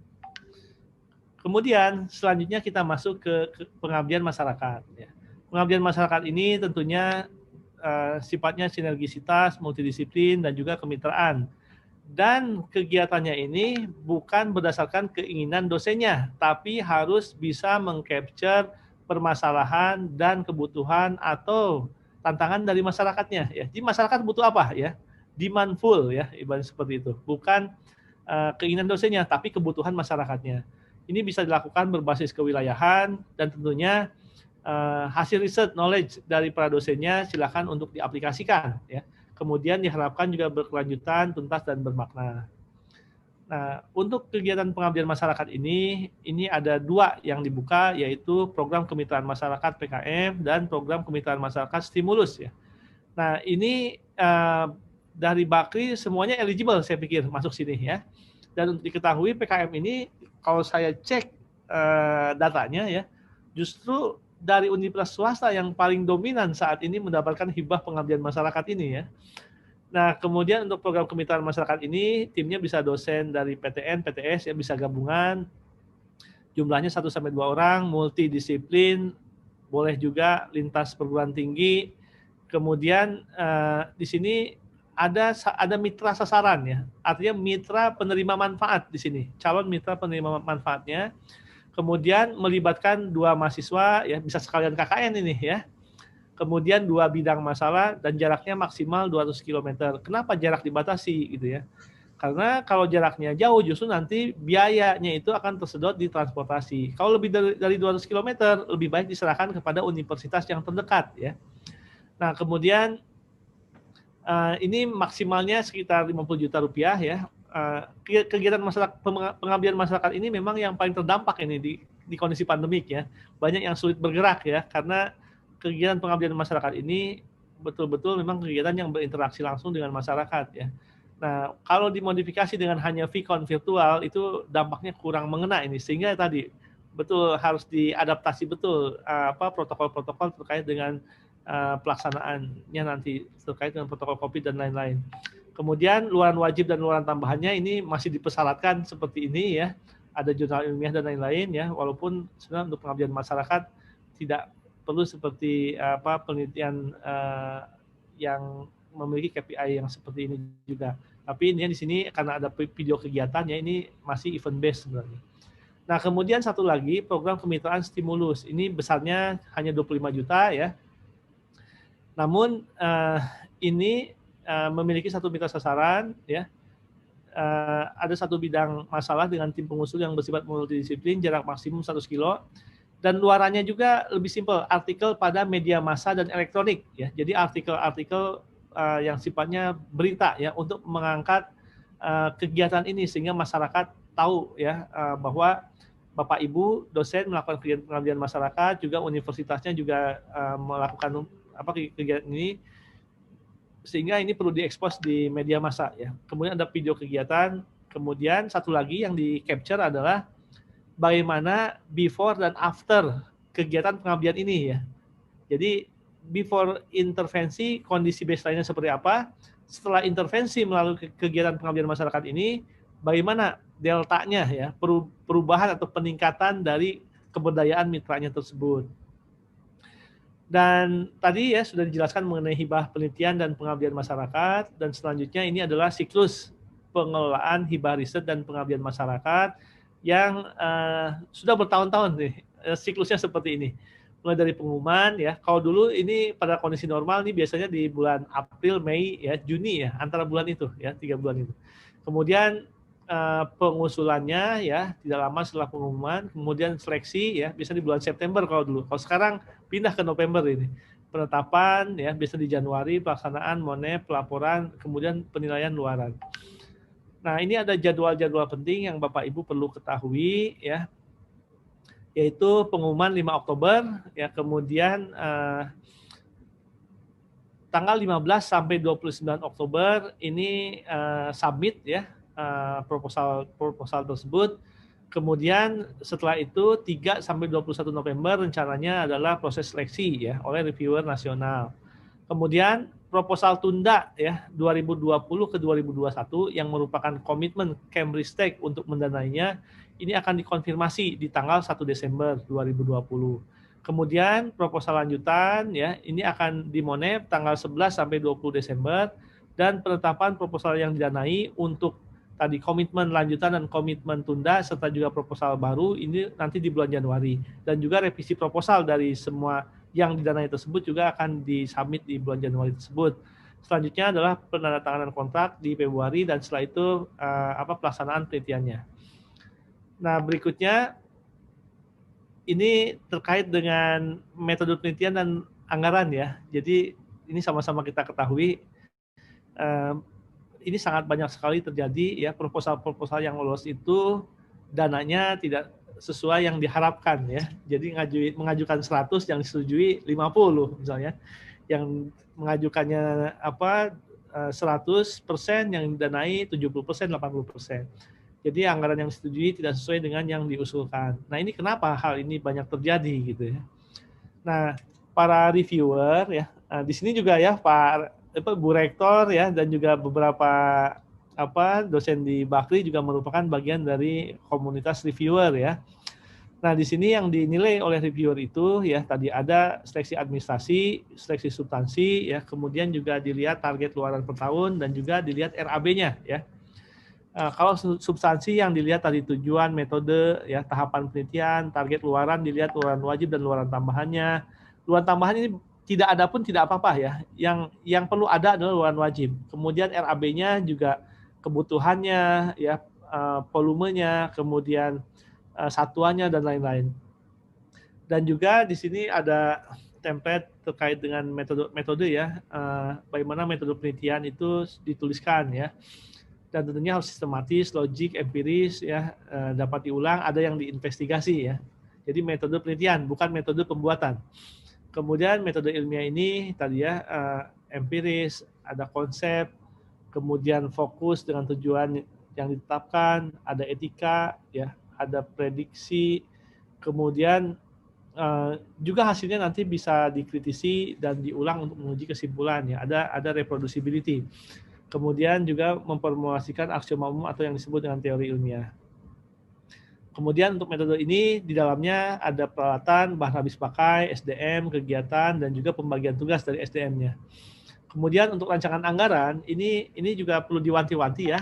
Kemudian selanjutnya kita masuk ke pengabdian masyarakat ya. Pengabdian masyarakat ini tentunya sifatnya sinergisitas, multidisiplin dan juga kemitraan. Dan kegiatannya ini bukan berdasarkan keinginan dosennya, tapi harus bisa mengcapture permasalahan dan kebutuhan atau tantangan dari masyarakatnya ya. Jadi masyarakat butuh apa ya? Demandful ya, ibaratnya seperti itu. Bukan keinginan dosennya, tapi kebutuhan masyarakatnya. Ini bisa dilakukan berbasis kewilayahan dan tentunya hasil riset knowledge dari para dosennya silakan untuk diaplikasikan ya. Kemudian diharapkan juga berkelanjutan, tuntas dan bermakna. Nah, untuk kegiatan pengabdian masyarakat ini ada 2 yang dibuka, yaitu program kemitraan masyarakat PKM dan program kemitraan masyarakat stimulus ya. Nah, ini dari Bakri semuanya eligible saya pikir masuk sini ya. Dan untuk diketahui PKM ini kalau saya cek datanya ya, justru dari universitas swasta yang paling dominan saat ini mendapatkan hibah pengabdian masyarakat ini ya. Nah, kemudian untuk program kemitraan masyarakat ini timnya bisa dosen dari PTN, PTS ya, bisa gabungan. Jumlahnya 1 sampai 2 orang, multidisiplin, boleh juga lintas perguruan tinggi. Kemudian di sini ada mitra sasaran ya. Artinya mitra penerima manfaat di sini. Calon mitra penerima manfaatnya. Kemudian melibatkan 2 mahasiswa ya, bisa sekalian KKN ini ya. Kemudian 2 bidang masalah dan jaraknya maksimal 200 km. Kenapa jarak dibatasi gitu ya? Karena kalau jaraknya jauh justru nanti biayanya itu akan tersedot di transportasi. Kalau lebih dari 200 km lebih baik diserahkan kepada universitas yang terdekat ya. Nah, kemudian ini maksimalnya sekitar 50 juta rupiah ya. Kegiatan masyarakat, pengabdian masyarakat ini memang yang paling terdampak ini di kondisi pandemik ya. Banyak yang sulit bergerak ya, karena kegiatan pengabdian masyarakat ini betul-betul memang kegiatan yang berinteraksi langsung dengan masyarakat ya. Nah, kalau dimodifikasi dengan hanya VCon virtual itu dampaknya kurang mengena ini, sehingga tadi betul harus diadaptasi betul protokol-protokol terkait dengan pelaksanaannya nanti terkait dengan protokol COVID dan lain-lain. Kemudian luaran wajib dan luaran tambahannya ini masih dipersyaratkan seperti ini ya. Ada jurnal ilmiah dan lain-lain ya. Walaupun sebenarnya untuk pengabdian masyarakat tidak perlu seperti penelitian yang memiliki KPI yang seperti ini juga. Tapi ini di sini karena ada video kegiatannya ini masih event based sebenarnya. Nah, kemudian satu lagi program kemitraan stimulus. Ini besarnya hanya 25 juta ya. Namun ini memiliki satu mitra sasaran ya. Ada satu bidang masalah dengan tim pengusul yang bersifat multidisiplin, jarak maksimum 100 kilo. Dan luarannya juga lebih simpel, artikel pada media massa dan elektronik ya. Jadi artikel-artikel yang sifatnya berita ya untuk mengangkat kegiatan ini sehingga masyarakat tahu ya bahwa Bapak Ibu dosen melakukan kegiatan pengabdian masyarakat, juga universitasnya juga melakukan kegiatan ini, sehingga ini perlu diekspos di media massa ya. Kemudian ada video kegiatan, kemudian satu lagi yang di capture adalah bagaimana before dan after kegiatan pengabdian ini ya. Jadi before intervensi kondisi baseline-nya seperti apa, setelah intervensi melalui kegiatan pengabdian masyarakat ini bagaimana deltanya ya, perubahan atau peningkatan dari keberdayaan mitranya tersebut. Dan tadi ya sudah dijelaskan mengenai hibah penelitian dan pengabdian masyarakat, dan selanjutnya ini adalah siklus pengelolaan hibah riset dan pengabdian masyarakat yang sudah bertahun-tahun nih, siklusnya seperti ini. Mulai dari pengumuman ya, kalau dulu ini pada kondisi normal nih biasanya di bulan April, Mei ya, Juni ya, antara bulan itu ya, 3 bulan itu. Kemudian pengusulannya ya tidak lama setelah pengumuman, kemudian seleksi ya bisa di bulan September kalau dulu. Kalau sekarang pindah ke November ini. Penetapan ya bisa di Januari, pelaksanaan, monep, pelaporan, kemudian penilaian luaran. Nah, ini ada jadwal-jadwal penting yang Bapak Ibu perlu ketahui ya. Yaitu pengumuman 5 Oktober ya, kemudian tanggal 15 sampai 29 Oktober ini submit ya proposal tersebut. Kemudian setelah itu 3 sampai 21 November rencananya adalah proses seleksi ya oleh reviewer nasional. Kemudian proposal tunda ya 2020 ke 2021 yang merupakan komitmen Cambridge-Tech untuk mendanainya ini akan dikonfirmasi di tanggal 1 Desember 2020. Kemudian proposal lanjutan ya ini akan dimonep tanggal 11 sampai 20 Desember, dan penetapan proposal yang didanai untuk tadi komitmen lanjutan dan komitmen tunda serta juga proposal baru ini nanti di bulan Januari, dan juga revisi proposal dari semua yang didanai tersebut juga akan disubmit di bulan Januari tersebut. Selanjutnya adalah penandatanganan kontrak di Februari, dan setelah itu pelaksanaan penelitiannya. Nah, berikutnya ini terkait dengan metode penelitian dan anggaran ya. Jadi ini sama-sama kita ketahui ini sangat banyak sekali terjadi ya, proposal-proposal yang lolos itu dananya tidak sesuai yang diharapkan ya. Jadi mengajukan 100 yang disetujui 50 misalnya. Yang mengajukannya 100% yang didanai 70%, 80%. Jadi anggaran yang disetujui tidak sesuai dengan yang diusulkan. Nah, ini kenapa hal ini banyak terjadi gitu ya. Nah, para reviewer ya, di sini juga ya Bu Rektor ya, dan juga beberapa dosen di Bakri juga merupakan bagian dari komunitas reviewer ya. Nah, di sini yang dinilai oleh reviewer itu ya tadi ada seleksi administrasi, seleksi substansi ya, kemudian juga dilihat target luaran per tahun dan juga dilihat RAB-nya ya. Kalau substansi yang dilihat tadi tujuan, metode ya, tahapan penelitian, target luaran dilihat luaran wajib dan luaran tambahannya. Luaran tambahan ini tidak ada pun tidak apa-apa ya. Yang perlu ada adalah luaran wajib. Kemudian RAB-nya juga kebutuhannya ya, volumenya, kemudian satuannya dan lain-lain. Dan juga di sini ada template terkait dengan metode ya, bagaimana metode penelitian itu dituliskan ya. Dan tentunya harus sistematis, logik, empiris ya, dapat diulang, ada yang diinvestigasi ya. Jadi metode penelitian bukan metode pembuatan. Kemudian metode ilmiah ini tadi ya empiris, ada konsep, kemudian fokus dengan tujuan yang ditetapkan, ada etika ya, ada prediksi, kemudian juga hasilnya nanti bisa dikritisi dan diulang untuk menguji kesimpulan ya, ada reproducibility. Kemudian juga memformulasikan aksioma umum atau yang disebut dengan teori ilmiah. Kemudian untuk metode ini di dalamnya ada peralatan, bahan habis pakai, SDM, kegiatan, dan juga pembagian tugas dari SDM-nya. Kemudian untuk rancangan anggaran, ini juga perlu diwanti-wanti ya.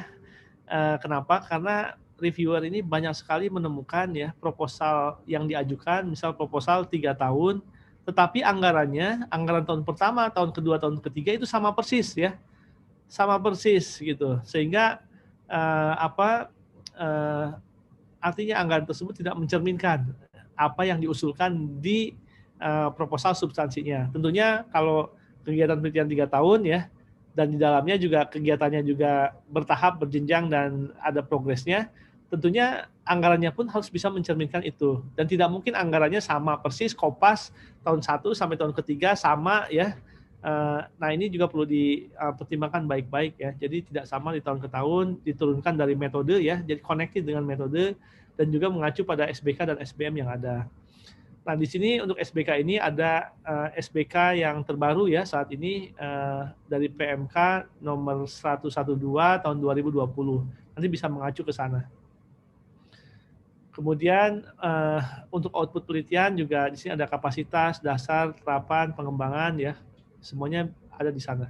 Kenapa? Karena reviewer ini banyak sekali menemukan ya proposal yang diajukan, misal proposal 3 tahun, tetapi anggaran tahun pertama, tahun kedua, tahun ketiga itu sama persis ya. Sama persis gitu. Sehingga artinya anggaran tersebut tidak mencerminkan apa yang diusulkan di proposal substansinya. Tentunya kalau kegiatan penelitian 3 tahun ya, dan di dalamnya juga kegiatannya juga bertahap, berjenjang, dan ada progresnya, tentunya anggarannya pun harus bisa mencerminkan itu. Dan tidak mungkin anggarannya sama persis, kopas, tahun 1 sampai tahun ketiga sama ya. Nah ini juga perlu dipertimbangkan baik-baik ya. Jadi tidak sama di tahun ke tahun, diturunkan dari metode ya, jadi connected dengan metode dan juga mengacu pada SBK dan SBM yang ada. Nah di sini untuk SBK ini ada SBK yang terbaru ya saat ini dari PMK nomor 112 tahun 2020. Nanti bisa mengacu ke sana. Kemudian untuk output penelitian juga di sini ada kapasitas, dasar, terapan, pengembangan ya. Semuanya ada di sana.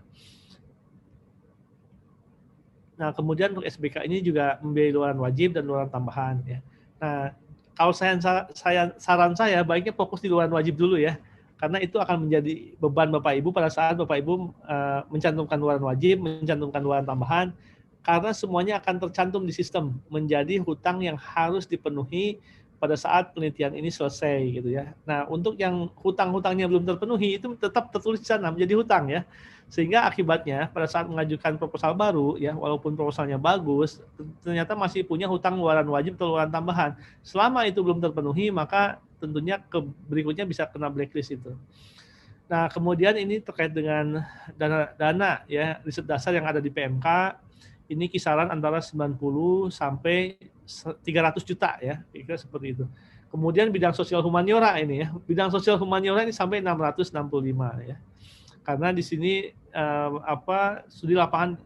Nah, kemudian untuk SBK ini juga membiayai luaran wajib dan luaran tambahan ya. Nah, kalau saran saya baiknya fokus di luaran wajib dulu ya. Karena itu akan menjadi beban Bapak Ibu pada saat Bapak Ibu mencantumkan luaran wajib, mencantumkan luaran tambahan, karena semuanya akan tercantum di sistem menjadi hutang yang harus dipenuhi pada saat penelitian ini selesai gitu ya. Nah, untuk yang hutang-hutangnya belum terpenuhi itu tetap tertulis di sana menjadi hutang ya. Sehingga akibatnya pada saat mengajukan proposal baru ya, walaupun proposalnya bagus, ternyata masih punya hutang luaran wajib atau luaran tambahan. Selama itu belum terpenuhi, maka tentunya berikutnya bisa kena blacklist itu. Nah, kemudian ini terkait dengan dana ya, riset dasar yang ada di PMK. Ini kisaran antara 90 sampai 300 juta ya, kira-kira seperti itu. Kemudian bidang sosial humaniora ini ya, bidang sosial humaniora ini sampai 665 ya. Karena di sini studi lapangan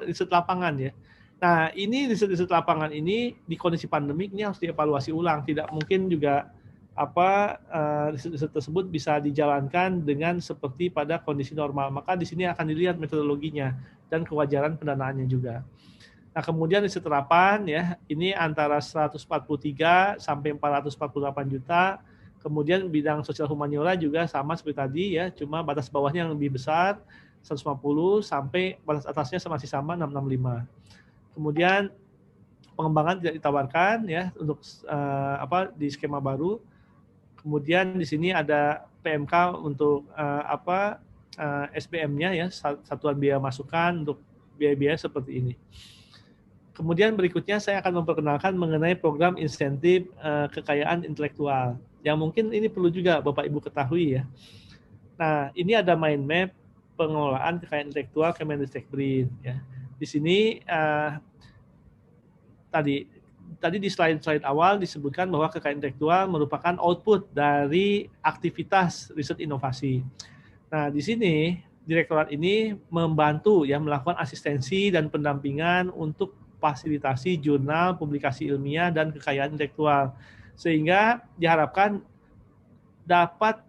riset lapangan ya. Nah, ini riset lapangan ini di kondisi pandemik ini harus dievaluasi ulang, tidak mungkin juga riset tersebut bisa dijalankan dengan seperti pada kondisi normal. Maka di sini akan dilihat metodologinya dan kewajaran pendanaannya juga. Nah, kemudian riset terapan ya, ini antara 143 sampai 448 juta. Kemudian bidang sosial humaniora juga sama seperti tadi ya, cuma batas bawahnya yang lebih besar 150 sampai batas atasnya masih sama 665. Kemudian pengembangan tidak ditawarkan ya untuk di skema baru. Kemudian di sini ada PMK untuk SBM-nya ya, satuan biaya masukan untuk biaya-biaya seperti ini. Kemudian berikutnya saya akan memperkenalkan mengenai program insentif kekayaan intelektual, yang mungkin ini perlu juga Bapak Ibu ketahui ya. Nah, ini ada mind map pengelolaan kekayaan intelektual Kemendikbud ya. Di sini tadi di slide awal disebutkan bahwa kekayaan intelektual merupakan output dari aktivitas riset inovasi. Nah, di sini direktorat ini membantu ya melakukan asistensi dan pendampingan untuk fasilitasi jurnal, publikasi ilmiah, dan kekayaan intelektual. Sehingga diharapkan dapat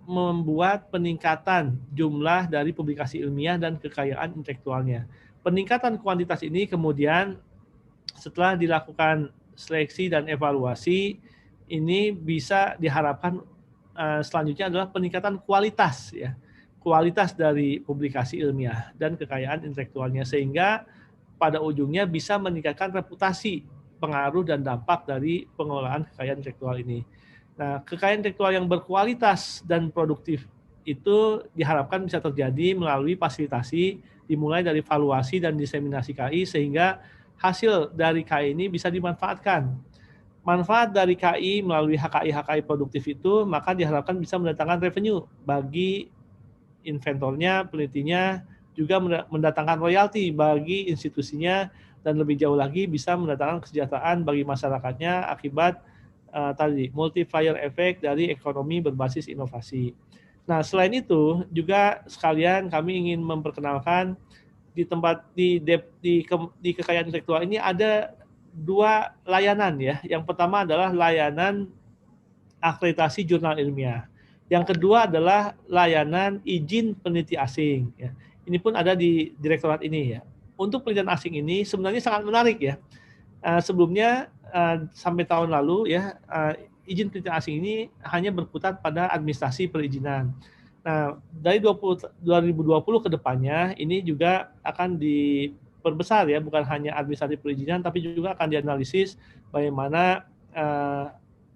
membuat peningkatan jumlah dari publikasi ilmiah dan kekayaan intelektualnya. Peningkatan kuantitas ini kemudian setelah dilakukan seleksi dan evaluasi, ini bisa diharapkan selanjutnya adalah peningkatan kualitas ya. Kualitas dari publikasi ilmiah dan kekayaan intelektualnya, sehingga pada ujungnya bisa meningkatkan reputasi, pengaruh dan dampak dari pengelolaan kekayaan intelektual ini. Nah, kekayaan intelektual yang berkualitas dan produktif itu diharapkan bisa terjadi melalui fasilitasi dimulai dari valuasi dan diseminasi KI, sehingga hasil dari KI ini bisa dimanfaatkan. Manfaat dari KI melalui HKI produktif itu maka diharapkan bisa mendatangkan revenue bagi inventornya, penelitinya, juga mendatangkan royalti bagi institusinya, dan lebih jauh lagi bisa mendatangkan kesejahteraan bagi masyarakatnya akibat multiplier effect dari ekonomi berbasis inovasi. Nah, selain itu juga sekalian kami ingin memperkenalkan di tempat di kekayaan intelektual ini ada 2 layanan ya. Yang pertama adalah layanan akreditasi jurnal ilmiah. Yang kedua adalah layanan izin peneliti asing. Ya. Ini pun ada di direktorat ini ya. Untuk penelitian asing ini sebenarnya sangat menarik ya. Sebelumnya sampai tahun lalu ya izin penelitian asing ini hanya berputar pada administrasi perizinan. Nah, dari 2020 ke depannya ini juga akan diperbesar ya, bukan hanya administrasi perizinan tapi juga akan dianalisis bagaimana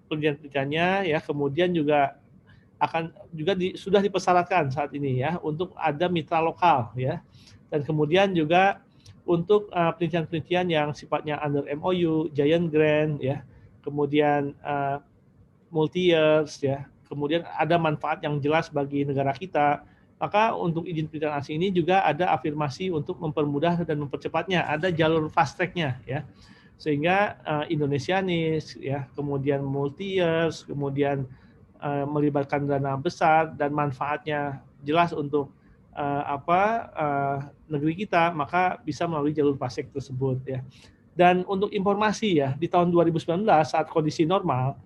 penelitiannya ya, kemudian juga akan juga sudah dipersyaratkan saat ini ya untuk ada mitra lokal ya, dan kemudian juga untuk penelitian-penelitian yang sifatnya under MOU, giant grant ya, kemudian multi years ya, kemudian ada manfaat yang jelas bagi negara kita, maka untuk izin penelitian asing ini juga ada afirmasi untuk mempermudah dan mempercepatnya, ada jalur fast track-nya ya, sehingga Indonesianis ya, kemudian multi years, kemudian melibatkan dana besar dan manfaatnya jelas untuk negeri kita, maka bisa melalui jalur fast track tersebut ya. Dan untuk informasi ya, di tahun 2019 saat kondisi normal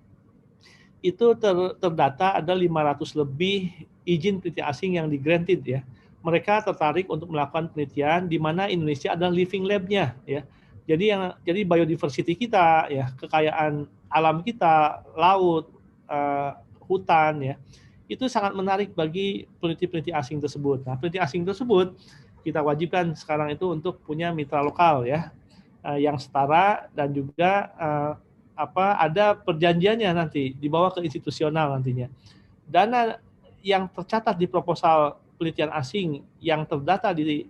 itu terdata ada 500 lebih izin penelitian asing yang di-granted ya. Mereka tertarik untuk melakukan penelitian di mana Indonesia adalah living lab-nya ya. Jadi biodiversity kita ya, kekayaan alam kita, laut, hutan ya, itu sangat menarik bagi peneliti-peneliti asing tersebut. Nah, peneliti asing tersebut kita wajibkan sekarang itu untuk punya mitra lokal ya, yang setara dan juga ada perjanjiannya nanti dibawa ke institusional nantinya. Dana yang tercatat di proposal penelitian asing yang terdata di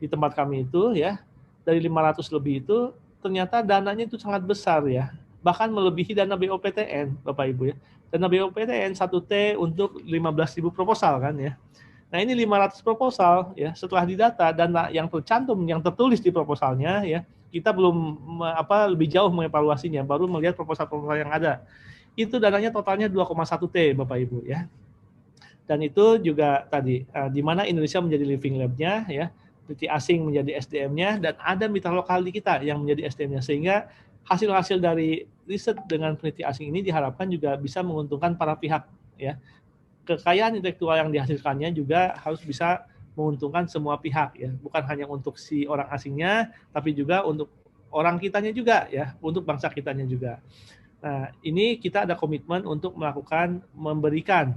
tempat kami itu ya, dari 500 lebih itu ternyata dananya itu sangat besar ya, bahkan melebihi dana BOPTN Bapak Ibu ya. Dana BOPTN 1T untuk 15.000 proposal kan ya. Nah, ini 500 proposal ya, setelah didata dana yang tercantum yang tertulis di proposalnya ya, kita belum lebih jauh mengevaluasinya, baru melihat proposal-proposal yang ada. Itu dananya totalnya 2,1 T Bapak Ibu ya. Dan itu juga tadi di mana Indonesia menjadi living lab-nya ya, peneliti asing menjadi SDM-nya, dan ada mitra lokal di kita yang menjadi SDM-nya, sehingga hasil-hasil dari riset dengan peneliti asing ini diharapkan juga bisa menguntungkan para pihak ya. Kekayaan intelektual yang dihasilkannya juga harus bisa menguntungkan semua pihak ya, bukan hanya untuk si orang asingnya tapi juga untuk orang kitanya juga ya, untuk bangsa kitanya juga. Nah, ini kita ada komitmen untuk memberikan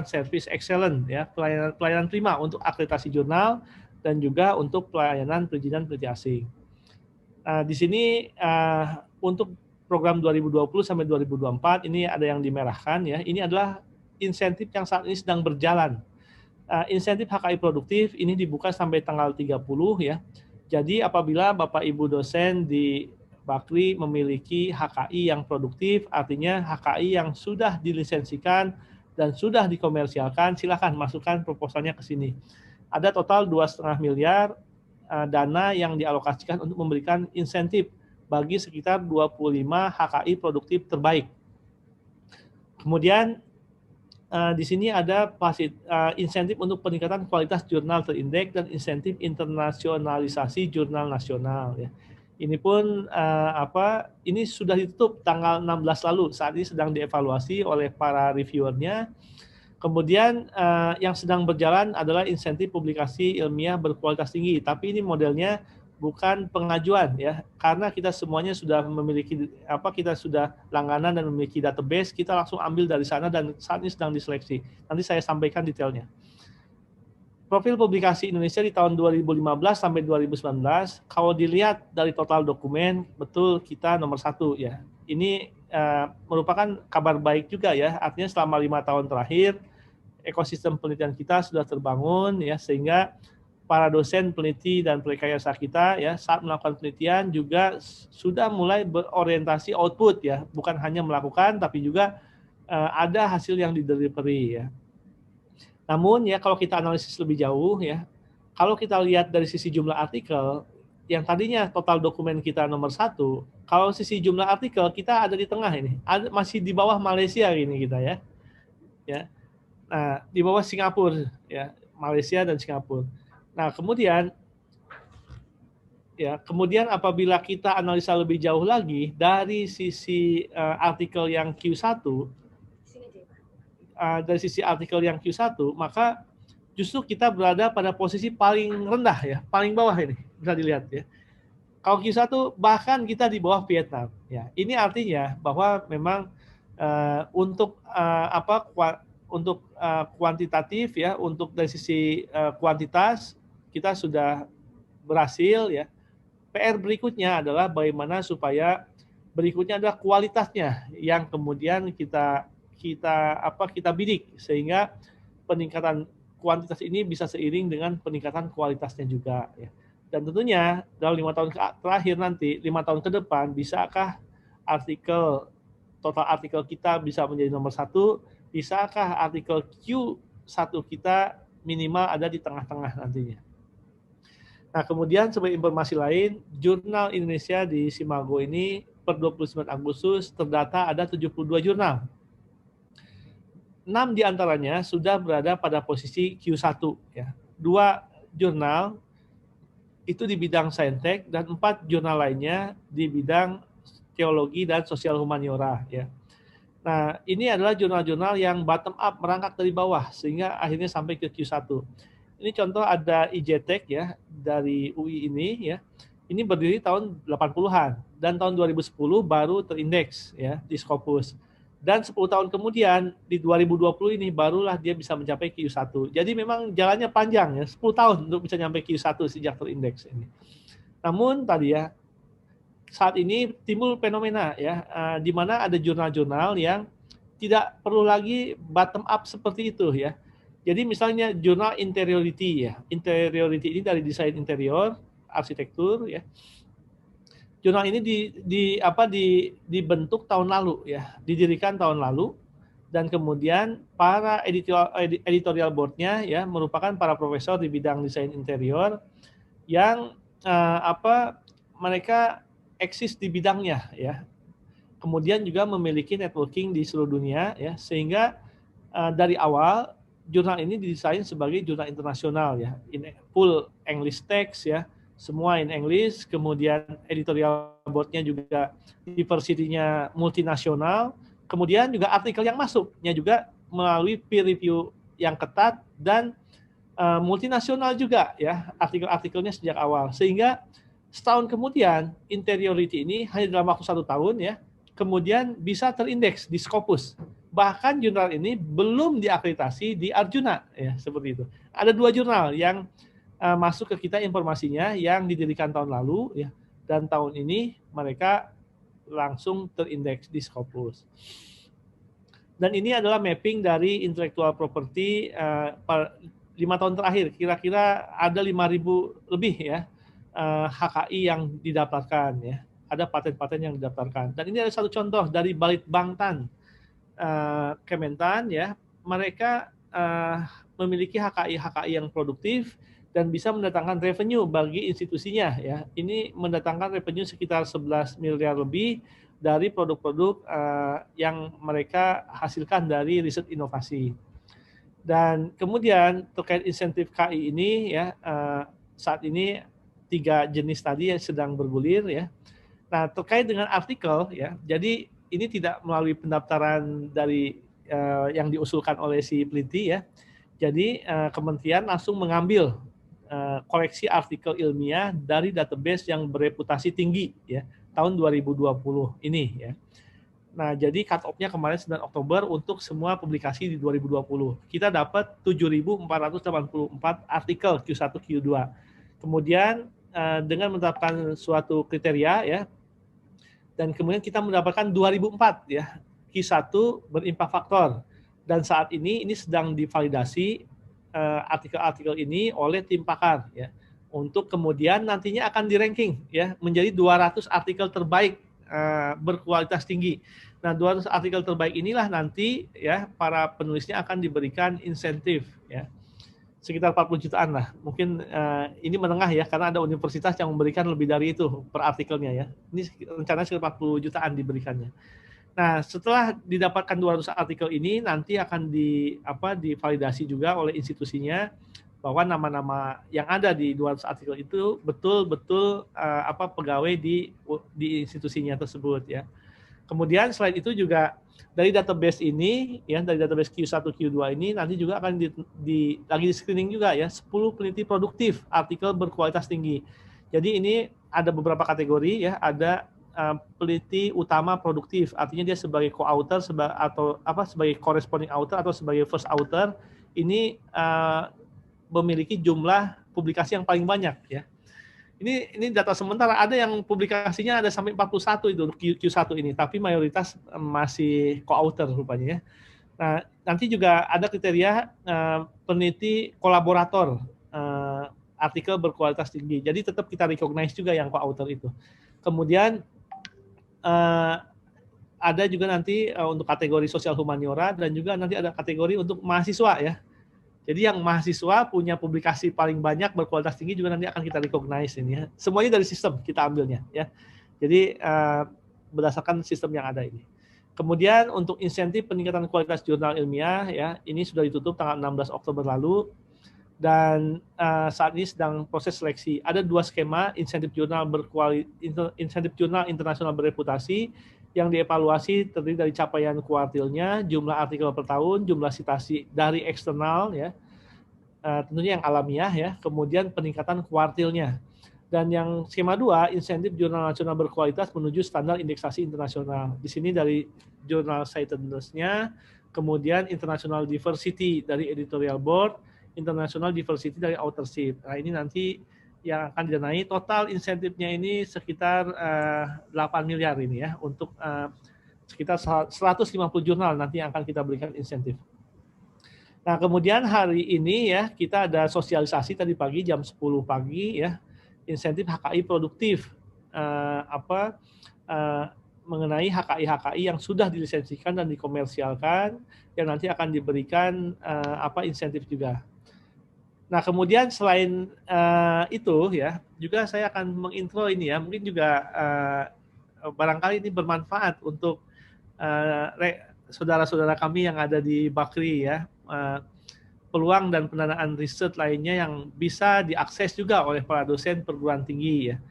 service excellent ya, pelayanan prima untuk akreditasi jurnal dan juga untuk pelayanan perizinan peneliti asing. Di sini untuk program 2020 sampai 2024 ini ada yang dimerahkan ya. Ini adalah insentif yang saat ini sedang berjalan. Insentif HKI produktif ini dibuka sampai tanggal 30 ya. Jadi apabila Bapak Ibu dosen di Bakri memiliki HKI yang produktif, artinya HKI yang sudah dilisensikan dan sudah dikomersialkan, silakan masukkan proposalnya ke sini. Ada total 2,5 miliar dana yang dialokasikan untuk memberikan insentif bagi sekitar 25 HKI produktif terbaik. Kemudian di sini ada insentif untuk peningkatan kualitas jurnal terindeks dan insentif internasionalisasi jurnal nasional ya. Ini pun ini sudah ditutup tanggal 16 lalu, saat ini sedang dievaluasi oleh para reviewernya. Kemudian yang sedang berjalan adalah insentif publikasi ilmiah berkualitas tinggi, tapi ini modelnya bukan pengajuan ya, karena kita semuanya sudah memiliki kita sudah langganan dan memiliki database, kita langsung ambil dari sana dan saat ini sedang diseleksi. Nanti saya sampaikan detailnya. Profil publikasi Indonesia di tahun 2015 sampai 2019, kalau dilihat dari total dokumen, betul kita nomor 1 ya. Ini merupakan kabar baik juga ya, artinya selama 5 tahun terakhir ekosistem penelitian kita sudah terbangun ya, sehingga para dosen peneliti dan prakarya kita ya saat melakukan penelitian juga sudah mulai berorientasi output ya, bukan hanya melakukan tapi juga ada hasil yang didelivery ya. Namun ya kalau kita analisis lebih jauh ya, kalau kita lihat dari sisi jumlah artikel yang tadinya total dokumen kita nomor 1, kalau sisi jumlah artikel kita ada di tengah ini, masih di bawah Malaysia ini kita ya. Ya. Nah, di bawah Singapura ya, Malaysia dan Singapura. Nah, kemudian apabila kita analisa lebih jauh lagi dari sisi artikel yang Q1, maka justru kita berada pada posisi paling rendah ya, paling bawah ini bisa dilihat ya. Kalau Q1 bahkan kita di bawah Vietnam ya. Ini artinya bahwa memang untuk kuantitatif ya, untuk dari sisi kuantitas kita sudah berhasil ya. PR berikutnya adalah bagaimana supaya berikutnya adalah kualitasnya yang kemudian kita bidik sehingga peningkatan kuantitas ini bisa seiring dengan peningkatan kualitasnya juga ya. Dan tentunya dalam 5 tahun terakhir nanti, 5 tahun ke depan, bisakah total artikel kita bisa menjadi nomor 1, bisakah artikel Q1 kita minimal ada di tengah-tengah nantinya. Nah, kemudian sebagai informasi lain, jurnal Indonesia di Simago ini per 29 Agustus terdata ada 72 jurnal. 6 diantaranya sudah berada pada posisi Q1 ya. 2 jurnal itu di bidang saintek dan 4 jurnal lainnya di bidang teologi dan sosial humaniora ya. Nah, ini adalah jurnal-jurnal yang bottom up, merangkak dari bawah sehingga akhirnya sampai ke Q1. Ini contoh ada IJTEC ya dari UI ini ya. Ini berdiri tahun 80-an dan tahun 2010 baru terindeks ya di Scopus. Dan 10 tahun kemudian di 2020 ini barulah dia bisa mencapai Q1. Jadi memang jalannya panjang ya, 10 tahun untuk bisa sampai Q1 sejak terindeks ini. Namun tadi ya, saat ini timbul fenomena ya, di mana ada jurnal-jurnal yang tidak perlu lagi bottom up seperti itu ya. Jadi misalnya jurnal interiority ya. Interiority ini dari desain interior, arsitektur ya. Jurnal ini dibentuk tahun lalu ya, didirikan tahun lalu dan kemudian para editorial board-nya ya merupakan para profesor di bidang desain interior yang mereka eksis di bidangnya ya. Kemudian juga memiliki networking di seluruh dunia ya, sehingga dari awal jurnal ini didesain sebagai jurnal internasional ya, full English text ya. Semua in English, kemudian editorial board-nya juga diversity-nya multinasional, kemudian juga artikel yang masuknya juga melalui peer review yang ketat dan multinasional juga ya, artikel-artikelnya sejak awal. Sehingga setahun kemudian interiority ini hanya dalam waktu 1 tahun ya, kemudian bisa terindeks di Scopus. Bahkan jurnal ini belum diakreditasi di Arjuna ya, seperti itu. Ada 2 jurnal yang masuk ke kita informasinya yang didirikan tahun lalu ya, dan tahun ini mereka langsung terindeks di Scopus. Dan ini adalah mapping dari intellectual property 5 tahun terakhir, kira-kira ada 5.000 lebih ya HKI yang didaftarkan ya, ada paten-paten yang didaftarkan. Dan ini ada satu contoh dari Balitbangtan Kementan ya, mereka memiliki HKI yang produktif dan bisa mendatangkan revenue bagi institusinya ya. Ini mendatangkan revenue sekitar 11 miliar lebih dari produk-produk yang mereka hasilkan dari riset inovasi. Dan kemudian terkait insentif KI ini ya, saat ini 3 jenis tadi yang sedang bergulir ya. Nah, terkait dengan artikel ya, jadi ini tidak melalui pendaftaran dari yang diusulkan oleh si peneliti ya. Jadi kementerian langsung mengambil koleksi artikel ilmiah dari database yang bereputasi tinggi ya tahun 2020 ini ya. Nah, jadi cut off-nya kemarin 9 Oktober untuk semua publikasi di 2020. Kita dapat 7.484 artikel Q1 Q2. Kemudian dengan menetapkan suatu kriteria ya, dan kemudian kita mendapatkan 2004 ya, Q1 berimpak faktor. Dan saat ini sedang divalidasi artikel-artikel ini oleh tim pakar ya, untuk kemudian nantinya akan di-ranking ya menjadi 200 artikel terbaik berkualitas tinggi. Nah, 200 artikel terbaik inilah nanti ya para penulisnya akan diberikan insentif ya sekitar 40 jutaan lah. Mungkin ini menengah ya, karena ada universitas yang memberikan lebih dari itu per artikelnya ya. Ini rencananya sekitar 40 jutaan diberikannya. Nah, setelah didapatkan 200 artikel ini nanti akan divalidasi juga oleh institusinya bahwa nama-nama yang ada di 200 artikel itu betul-betul pegawai di institusinya tersebut ya. Kemudian selain itu juga dari database ini ya, dari database Q1 Q2 ini nanti juga akan lagi di screening juga ya 10 peneliti produktif artikel berkualitas tinggi. Jadi ini ada beberapa kategori ya, ada peneliti utama produktif, artinya dia sebagai co-author sebagai corresponding author atau sebagai first author, ini memiliki jumlah publikasi yang paling banyak ya. Ini data sementara, ada yang publikasinya ada sampai 41 itu Q1 ini, tapi mayoritas masih co-author rupanya ya. Nah, nanti juga ada kriteria peneliti kolaborator artikel berkualitas tinggi. Jadi tetap kita recognize juga yang co-author itu. Kemudian ada juga nanti untuk kategori sosial humaniora dan juga nanti ada kategori untuk mahasiswa ya. Jadi yang mahasiswa punya publikasi paling banyak berkualitas tinggi juga nanti akan kita recognize ini ya. Semuanya dari sistem kita ambilnya ya. Jadi berdasarkan sistem yang ada ini. Kemudian untuk insentif peningkatan kualitas jurnal ilmiah ya, ini sudah ditutup tanggal 16 Oktober lalu dan saat ini sedang proses seleksi. Ada 2 skema insentif jurnal internasional berreputasi yang dievaluasi terdiri dari capaian kuartilnya, jumlah artikel per tahun, jumlah sitasi dari eksternal ya, tentunya yang alamiah ya, kemudian peningkatan kuartilnya. Dan yang skema 2, insentif jurnal nasional berkualitas menuju standar indeksasi internasional. Di sini dari jurnal citedness-nya, kemudian international diversity dari editorial board, international diversity dari authorship. Nah ini nanti yang akan didanai, total insentifnya ini sekitar 8 miliar ini ya, untuk sekitar 150 jurnal nanti yang akan kita berikan insentif. Nah kemudian hari ini ya, kita ada sosialisasi tadi pagi jam 10 pagi ya, insentif HKI produktif, mengenai HKI yang sudah dilisensikan dan dikomersialkan, yang nanti akan diberikan insentif juga. Nah kemudian selain itu ya, juga saya akan mengintro ini ya, mungkin juga barangkali ini bermanfaat untuk saudara-saudara kami yang ada di Bakri ya, peluang dan pendanaan riset lainnya yang bisa diakses juga oleh para dosen perguruan tinggi ya.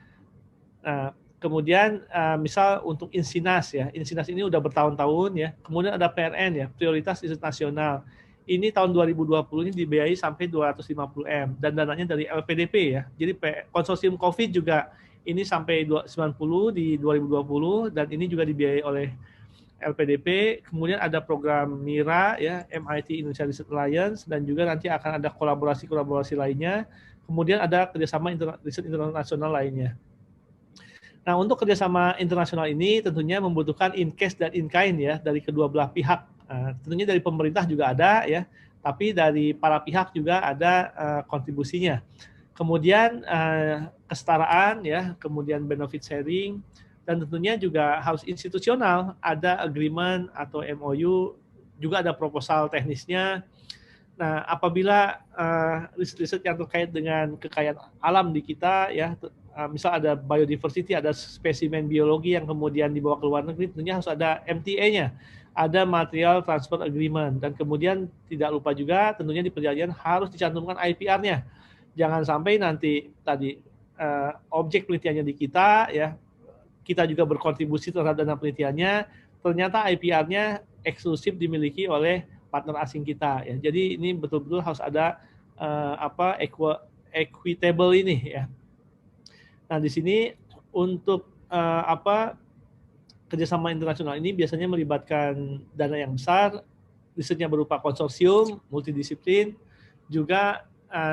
Kemudian misal untuk Insinas ya, Insinas ini udah bertahun-tahun ya, kemudian ada PRN ya, Prioritas Riset Nasional. Ini tahun 2020 ini dibiayai sampai 250M dan dananya dari LPDP ya. Jadi konsorsium COVID juga ini sampai 90 di 2020 dan ini juga dibiayai oleh LPDP. Kemudian ada program MIRA ya, MIT Indonesia Research Alliance, dan juga nanti akan ada kolaborasi lainnya. Kemudian ada kerjasama riset internasional lainnya. Nah untuk kerjasama internasional ini tentunya membutuhkan in-case dan in-kind ya dari kedua belah pihak. Tentunya dari pemerintah juga ada ya, tapi dari para pihak juga ada kontribusinya. Kemudian kesetaraan ya, kemudian benefit sharing, dan tentunya juga harus institusional, ada agreement atau MOU, juga ada proposal teknisnya. Nah apabila riset-riset yang terkait dengan kekayaan alam di kita ya, misal ada biodiversity, ada spesimen biologi yang kemudian dibawa ke luar negeri, tentunya harus ada MTA-nya, ada material transfer agreement, dan kemudian tidak lupa juga tentunya di perjanjian harus dicantumkan IPR-nya. Jangan sampai nanti tadi objek penelitiannya di kita ya, kita juga berkontribusi terhadap dana penelitiannya, ternyata IPR-nya eksklusif dimiliki oleh partner asing kita ya. Jadi ini betul-betul harus ada equitable ini ya. Nah di sini untuk kerjasama internasional ini biasanya melibatkan dana yang besar, risetnya berupa konsorsium, multidisiplin, juga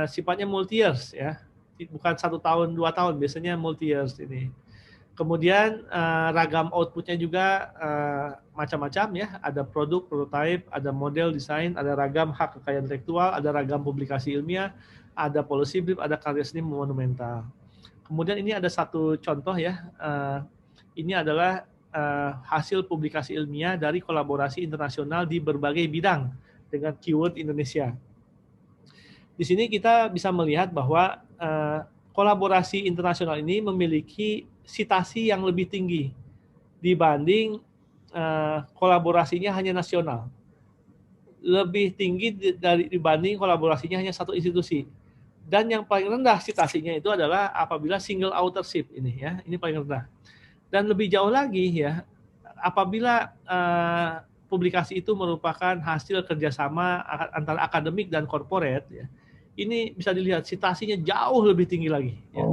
sifatnya multi-years ya, bukan 1 tahun, 2 tahun, biasanya multi-years ini. Kemudian ragam outputnya juga macam-macam ya, ada produk, prototype, ada model, desain, ada ragam hak kekayaan intelektual, ada ragam publikasi ilmiah, ada policy brief, ada karya seni monumental. Kemudian ini ada satu contoh ya, ini adalah hasil publikasi ilmiah dari kolaborasi internasional di berbagai bidang dengan keyword Indonesia. Di sini kita bisa melihat bahwa kolaborasi internasional ini memiliki sitasi yang lebih tinggi dibanding kolaborasinya hanya nasional. Lebih tinggi dibanding kolaborasinya hanya satu institusi. Dan yang paling rendah citasinya itu adalah apabila single authorship ini ya, ini paling rendah. Dan lebih jauh lagi ya, apabila publikasi itu merupakan hasil kerjasama antara akademik dan corporate ya, ini bisa dilihat citasinya jauh lebih tinggi lagi. Ya.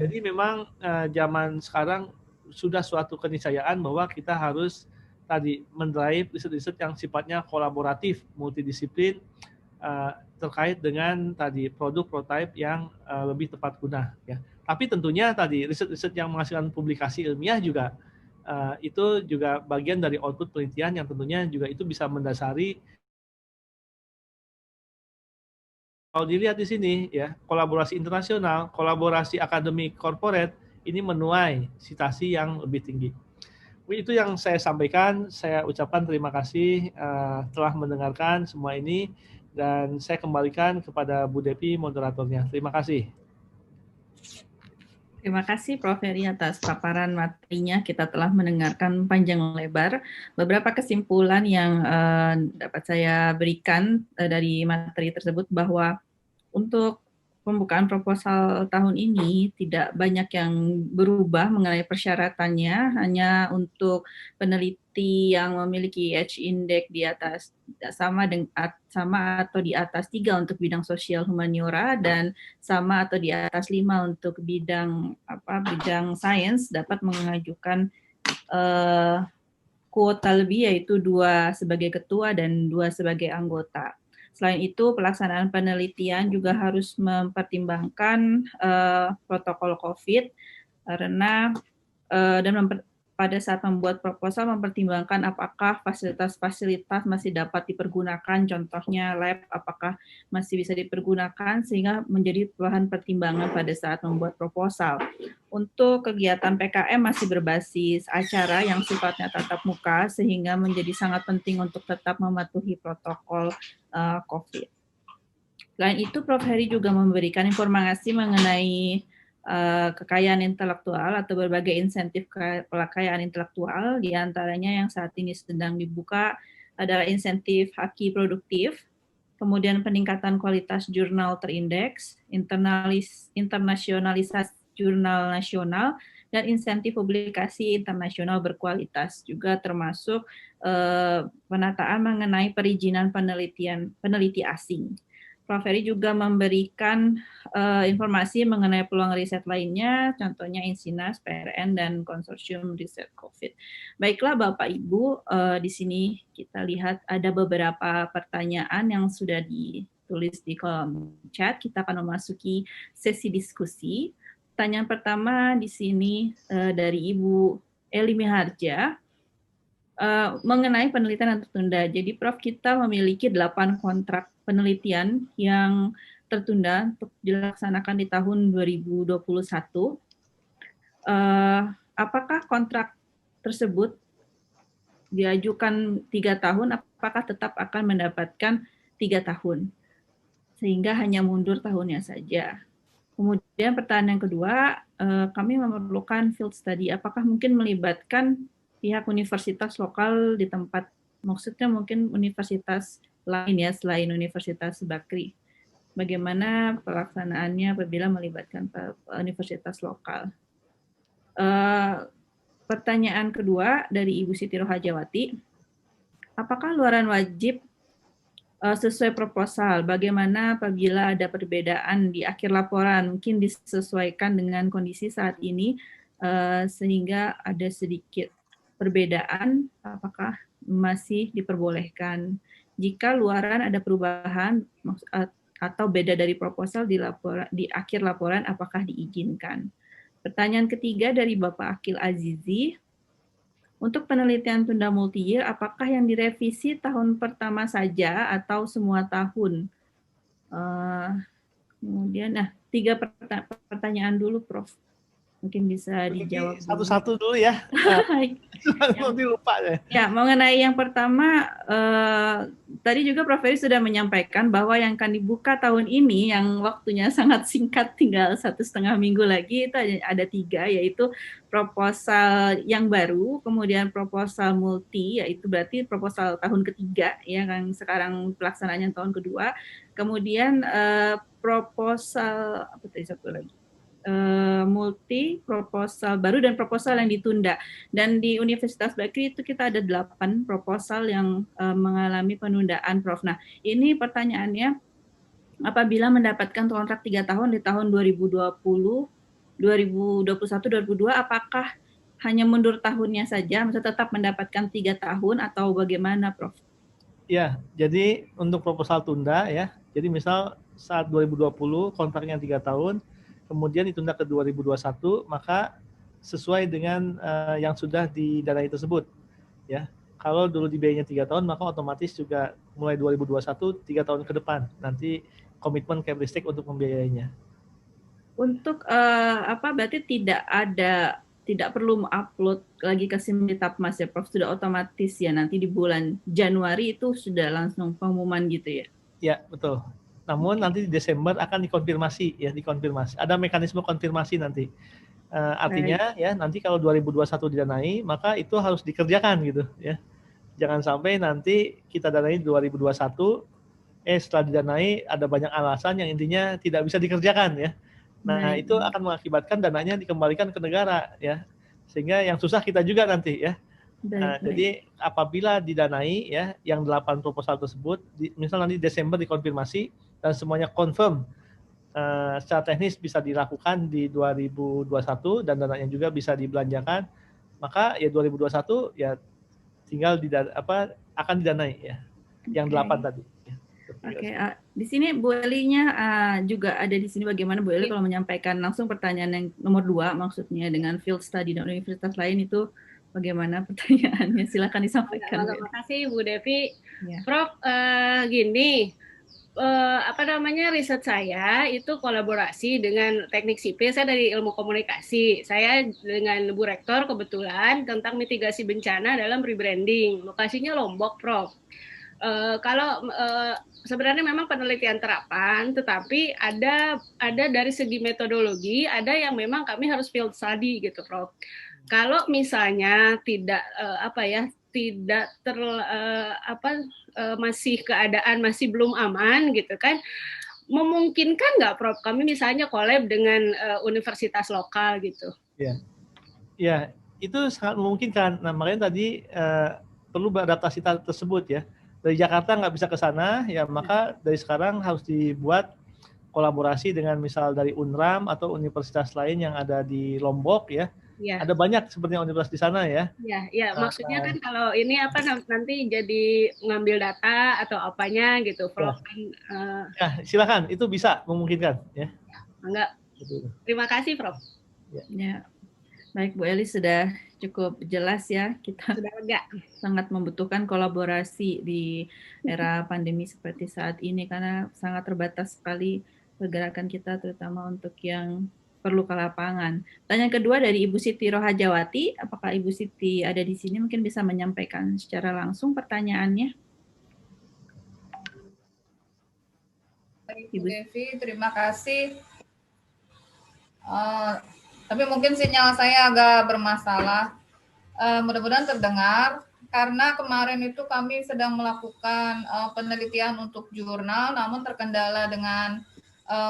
Jadi memang zaman sekarang sudah suatu keniscayaan bahwa kita harus tadi mendrive riset-riset yang sifatnya kolaboratif, multidisiplin, terkait dengan tadi produk prototipe yang lebih tepat guna. Ya. Tapi tentunya tadi riset-riset yang menghasilkan publikasi ilmiah juga itu juga bagian dari output penelitian yang tentunya juga itu bisa mendasari. Kalau dilihat di sini ya, kolaborasi internasional, kolaborasi akademik corporate ini menuai citasi yang lebih tinggi. Itu yang saya sampaikan. Saya ucapkan terima kasih telah mendengarkan semua ini dan saya kembalikan kepada Bu Devi moderatornya. Terima kasih. Terima kasih Prof. Heri atas paparan materinya. Kita telah mendengarkan panjang lebar beberapa kesimpulan yang dapat saya berikan dari materi tersebut bahwa untuk pembukaan proposal tahun ini tidak banyak yang berubah mengenai persyaratannya, hanya untuk peneliti yang memiliki H index di atas sama atau di atas 3 untuk bidang sosial humaniora dan sama atau di atas 5 untuk bidang sains dapat mengajukan kuota lebih, yaitu 2 sebagai ketua dan 2 sebagai anggota. Selain itu, pelaksanaan penelitian juga harus mempertimbangkan protokol COVID karena pada saat membuat proposal mempertimbangkan apakah fasilitas-fasilitas masih dapat dipergunakan, contohnya lab apakah masih bisa dipergunakan, sehingga menjadi bahan pertimbangan pada saat membuat proposal. Untuk kegiatan PKM masih berbasis acara yang sifatnya tatap muka, sehingga menjadi sangat penting untuk tetap mematuhi protokol COVID. Selain itu, Prof. Heri juga memberikan informasi mengenai kekayaan intelektual atau berbagai insentif kekayaan intelektual, diantaranya yang saat ini sedang dibuka adalah insentif haki produktif, kemudian peningkatan kualitas jurnal terindeks, internasionalisasi jurnal nasional, dan insentif publikasi internasional berkualitas, juga termasuk penataan mengenai perizinan peneliti asing. Prof. Heri juga memberikan informasi mengenai peluang riset lainnya, contohnya Insinas, PRN, dan Konsorsium Riset COVID. Baiklah Bapak Ibu, di sini kita lihat ada beberapa pertanyaan yang sudah ditulis di kolom chat. Kita akan memasuki sesi diskusi. Pertanyaan pertama di sini dari Ibu Eli Miharja. Mengenai penelitian yang tertunda. Jadi Prof, kita memiliki 8 kontrak penelitian yang tertunda untuk dilaksanakan di tahun 2021. Apakah kontrak tersebut diajukan 3 tahun, apakah tetap akan mendapatkan 3 tahun? Sehingga hanya mundur tahunnya saja. Kemudian pertanyaan yang kedua, kami memerlukan field study. Apakah mungkin melibatkan pihak universitas lokal di tempat, maksudnya mungkin universitas lain ya selain Universitas Bakri. Bagaimana pelaksanaannya apabila melibatkan universitas lokal? Pertanyaan kedua dari Ibu Siti Rohajawati, apakah luaran wajib sesuai proposal? Bagaimana apabila ada perbedaan di akhir laporan, mungkin disesuaikan dengan kondisi saat ini sehingga ada sedikit perbedaan, apakah masih diperbolehkan? Jika luaran ada perubahan atau beda dari proposal di akhir laporan, apakah diizinkan? Pertanyaan ketiga dari Bapak Akil Azizi, untuk penelitian tunda multi-year, apakah yang direvisi tahun pertama saja atau semua tahun? Kemudian, 3 pertanyaan dulu, Prof. Mungkin bisa dijawab satu-satu dulu ya. Nanti lupa ya. Ya, mengenai yang pertama, tadi juga Prof. Heri sudah menyampaikan bahwa yang akan dibuka tahun ini yang waktunya sangat singkat, tinggal 1,5 minggu lagi, itu ada 3, yaitu proposal yang baru, kemudian proposal multi, yaitu berarti proposal tahun ketiga, ya kan sekarang pelaksanaannya tahun kedua, kemudian proposal apa tadi satu lagi? Multi, proposal baru, dan proposal yang ditunda. Dan di Universitas Bakri itu kita ada 8 proposal yang mengalami penundaan, Prof. Nah, ini pertanyaannya, apabila mendapatkan kontrak 3 tahun di tahun 2020, 2021, 2022, apakah hanya mundur tahunnya saja, maksudnya tetap mendapatkan 3 tahun atau bagaimana, Prof? Ya, jadi untuk proposal tunda ya, jadi misal saat 2020 kontraknya 3 tahun, kemudian ditunda ke 2021, maka sesuai dengan yang sudah didanai tersebut. Ya, kalau dulu dibiayainya 3 tahun, maka otomatis juga mulai 2021 3 tahun ke depan nanti komitmen Kemristek untuk membiayainya. Untuk berarti tidak perlu upload lagi ke Simtipmas ya, Prof, sudah otomatis ya nanti di bulan Januari itu sudah langsung pengumuman gitu ya? Ya, betul. Namun nanti di Desember akan dikonfirmasi ya, dikonfirmasi. Ada mekanisme konfirmasi nanti. Artinya ya nanti kalau 2021 didanai, maka itu harus dikerjakan gitu ya. Jangan sampai nanti kita danai 2021, setelah didanai ada banyak alasan yang intinya tidak bisa dikerjakan ya. Nah, itu akan mengakibatkan dananya dikembalikan ke negara ya. Sehingga yang susah kita juga nanti ya. Jadi apabila didanai ya yang 8 proposal tersebut, misal nanti Desember dikonfirmasi dan semuanya confirm secara teknis bisa dilakukan di 2021 dan dananya juga bisa dibelanjakan, maka ya 2021 ya tinggal akan didanai ya. Yang 8 tadi. Oke, di sini Bu Elinya juga ada di sini. Bagaimana Bu Eli kalau menyampaikan langsung pertanyaan yang nomor 2, maksudnya dengan field study dan universitas lain itu bagaimana pertanyaannya? Silakan disampaikan. Terima kasih Bu Devi. Ya. Prof, gini, riset saya itu kolaborasi dengan teknik sipil. Saya dari ilmu komunikasi. Saya dengan Bu Rektor kebetulan tentang mitigasi bencana dalam rebranding. Lokasinya Lombok, Prof. Sebenarnya memang penelitian terapan, tetapi ada dari segi metodologi, ada yang memang kami harus field study gitu, Prof. Kalau misalnya tidak masih keadaan masih belum aman gitu kan, memungkinkan nggak, Prof, kami misalnya collab dengan universitas lokal gitu? Ya, itu sangat memungkinkan. Nah, makanya tadi perlu beradaptasi tersebut ya. Dari Jakarta nggak bisa ke sana, ya maka dari sekarang harus dibuat kolaborasi dengan misal dari UNRAM atau universitas lain yang ada di Lombok ya. Ya. Ada banyak sepertinya universitas di sana ya. Ya, maksudnya kan kalau ini nanti jadi ngambil data atau apanya gitu, Prof. Ya, silakan, itu bisa memungkinkan ya. Enggak. Terima kasih, Prof. Ya. Baik, Bu Eli sudah cukup jelas ya, kita sangat membutuhkan kolaborasi di era pandemi seperti saat ini karena sangat terbatas sekali pergerakan kita terutama untuk yang perlu ke lapangan. Pertanyaan kedua dari Ibu Siti Rohajawati, apakah Ibu Siti ada di sini mungkin bisa menyampaikan secara langsung pertanyaannya? Ibu Devi, terima kasih. Tapi mungkin sinyal saya agak bermasalah. Mudah-mudahan terdengar, karena kemarin itu kami sedang melakukan penelitian untuk jurnal, namun terkendala dengan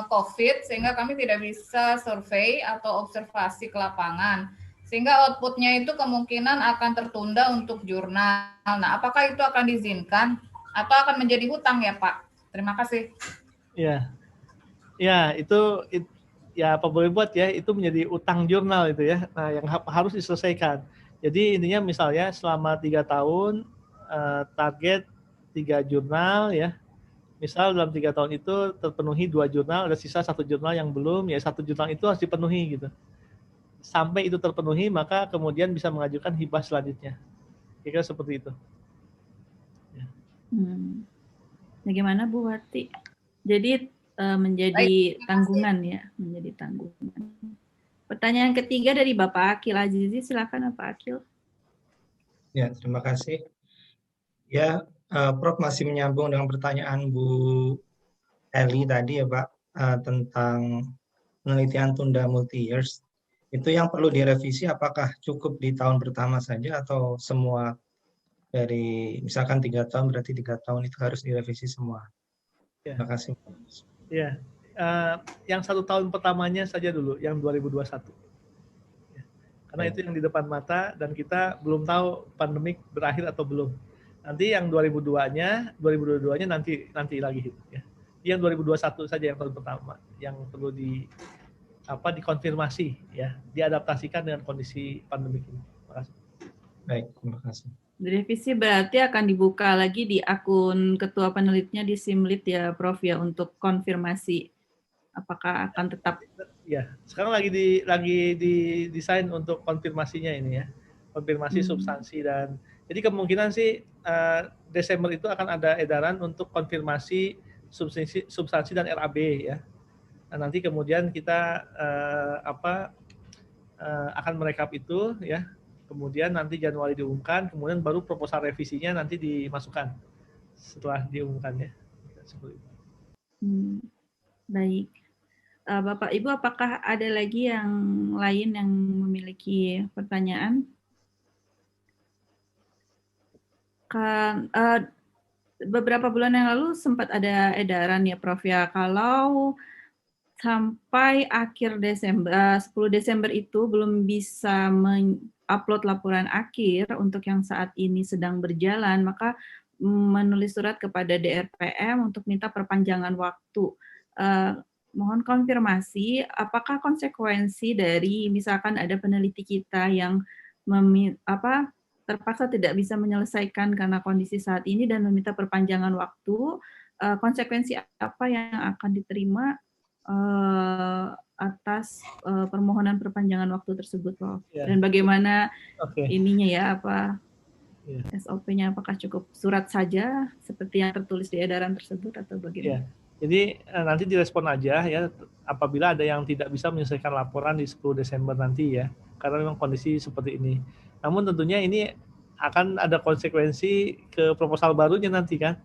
COVID, sehingga kami tidak bisa survei atau observasi ke lapangan. Sehingga outputnya itu kemungkinan akan tertunda untuk jurnal. Nah, apakah itu akan diizinkan atau akan menjadi hutang ya, Pak? Terima kasih. Ya, itu ya apa boleh buat ya, itu menjadi utang jurnal itu ya. Nah, yang harus diselesaikan. Jadi intinya misalnya selama 3 tahun target 3 jurnal ya. Misal dalam 3 tahun itu terpenuhi 2 jurnal, ada sisa 1 jurnal yang belum, ya 1 jurnal itu harus dipenuhi gitu. Sampai itu terpenuhi, maka kemudian bisa mengajukan hibah selanjutnya. Kira-kira seperti itu. Ya. Bagaimana Bu Wati? Jadi menjadi tanggungan ya, menjadi tanggungan. Pertanyaan ketiga dari Bapak Akil Azizi, silakan Bapak Akil. Ya, terima kasih. Ya, Prof masih menyambung dengan pertanyaan Bu Eli tadi ya Pak, tentang penelitian tunda multi-years. Itu yang perlu direvisi apakah cukup di tahun pertama saja atau semua dari misalkan 3 tahun berarti 3 tahun itu harus direvisi semua. Ya. Terima kasih. Ya, yang 1 tahun pertamanya saja dulu, yang 2021. Ya. Karena itu yang di depan mata dan kita belum tahu pandemik berakhir atau belum. Nanti yang 2022-nya nanti lagi ya. Yang 2021 saja yang tahun pertama yang perlu dikonfirmasi ya, diadaptasikan dengan kondisi pandemik ini. Terima kasih. Baik, terima kasih. Direvisi berarti akan dibuka lagi di akun ketua penelitinya di Simlit ya Prof ya, untuk konfirmasi apakah akan tetap. Ya, sekarang lagi didesain untuk konfirmasinya ini ya, konfirmasi substansi. Dan jadi kemungkinan sih Desember itu akan ada edaran untuk konfirmasi substansi dan RAB ya. Nah, nanti kemudian kita akan merekap itu ya. Kemudian nanti Januari diumumkan, kemudian baru proposal revisinya nanti dimasukkan setelah diumumkannya. Seperti itu. Baik. Bapak Ibu, apakah ada lagi yang lain yang memiliki pertanyaan? Beberapa bulan yang lalu sempat ada edaran ya Prof ya, kalau sampai akhir Desember, 10 Desember itu belum bisa upload laporan akhir untuk yang saat ini sedang berjalan, maka menulis surat kepada DRPM untuk minta perpanjangan waktu. Mohon konfirmasi, apakah konsekuensi dari misalkan ada peneliti kita yang terpaksa tidak bisa menyelesaikan karena kondisi saat ini dan meminta perpanjangan waktu, konsekuensi apa yang akan diterima atas permohonan perpanjangan waktu tersebut, Prof. Yeah. Dan bagaimana ininya ya, SOP-nya apakah cukup surat saja seperti yang tertulis di edaran tersebut atau bagaimana? Jadi nanti direspon aja ya apabila ada yang tidak bisa menyelesaikan laporan di 10 Desember nanti ya, karena memang kondisi seperti ini. Namun tentunya ini akan ada konsekuensi ke proposal barunya nanti kan.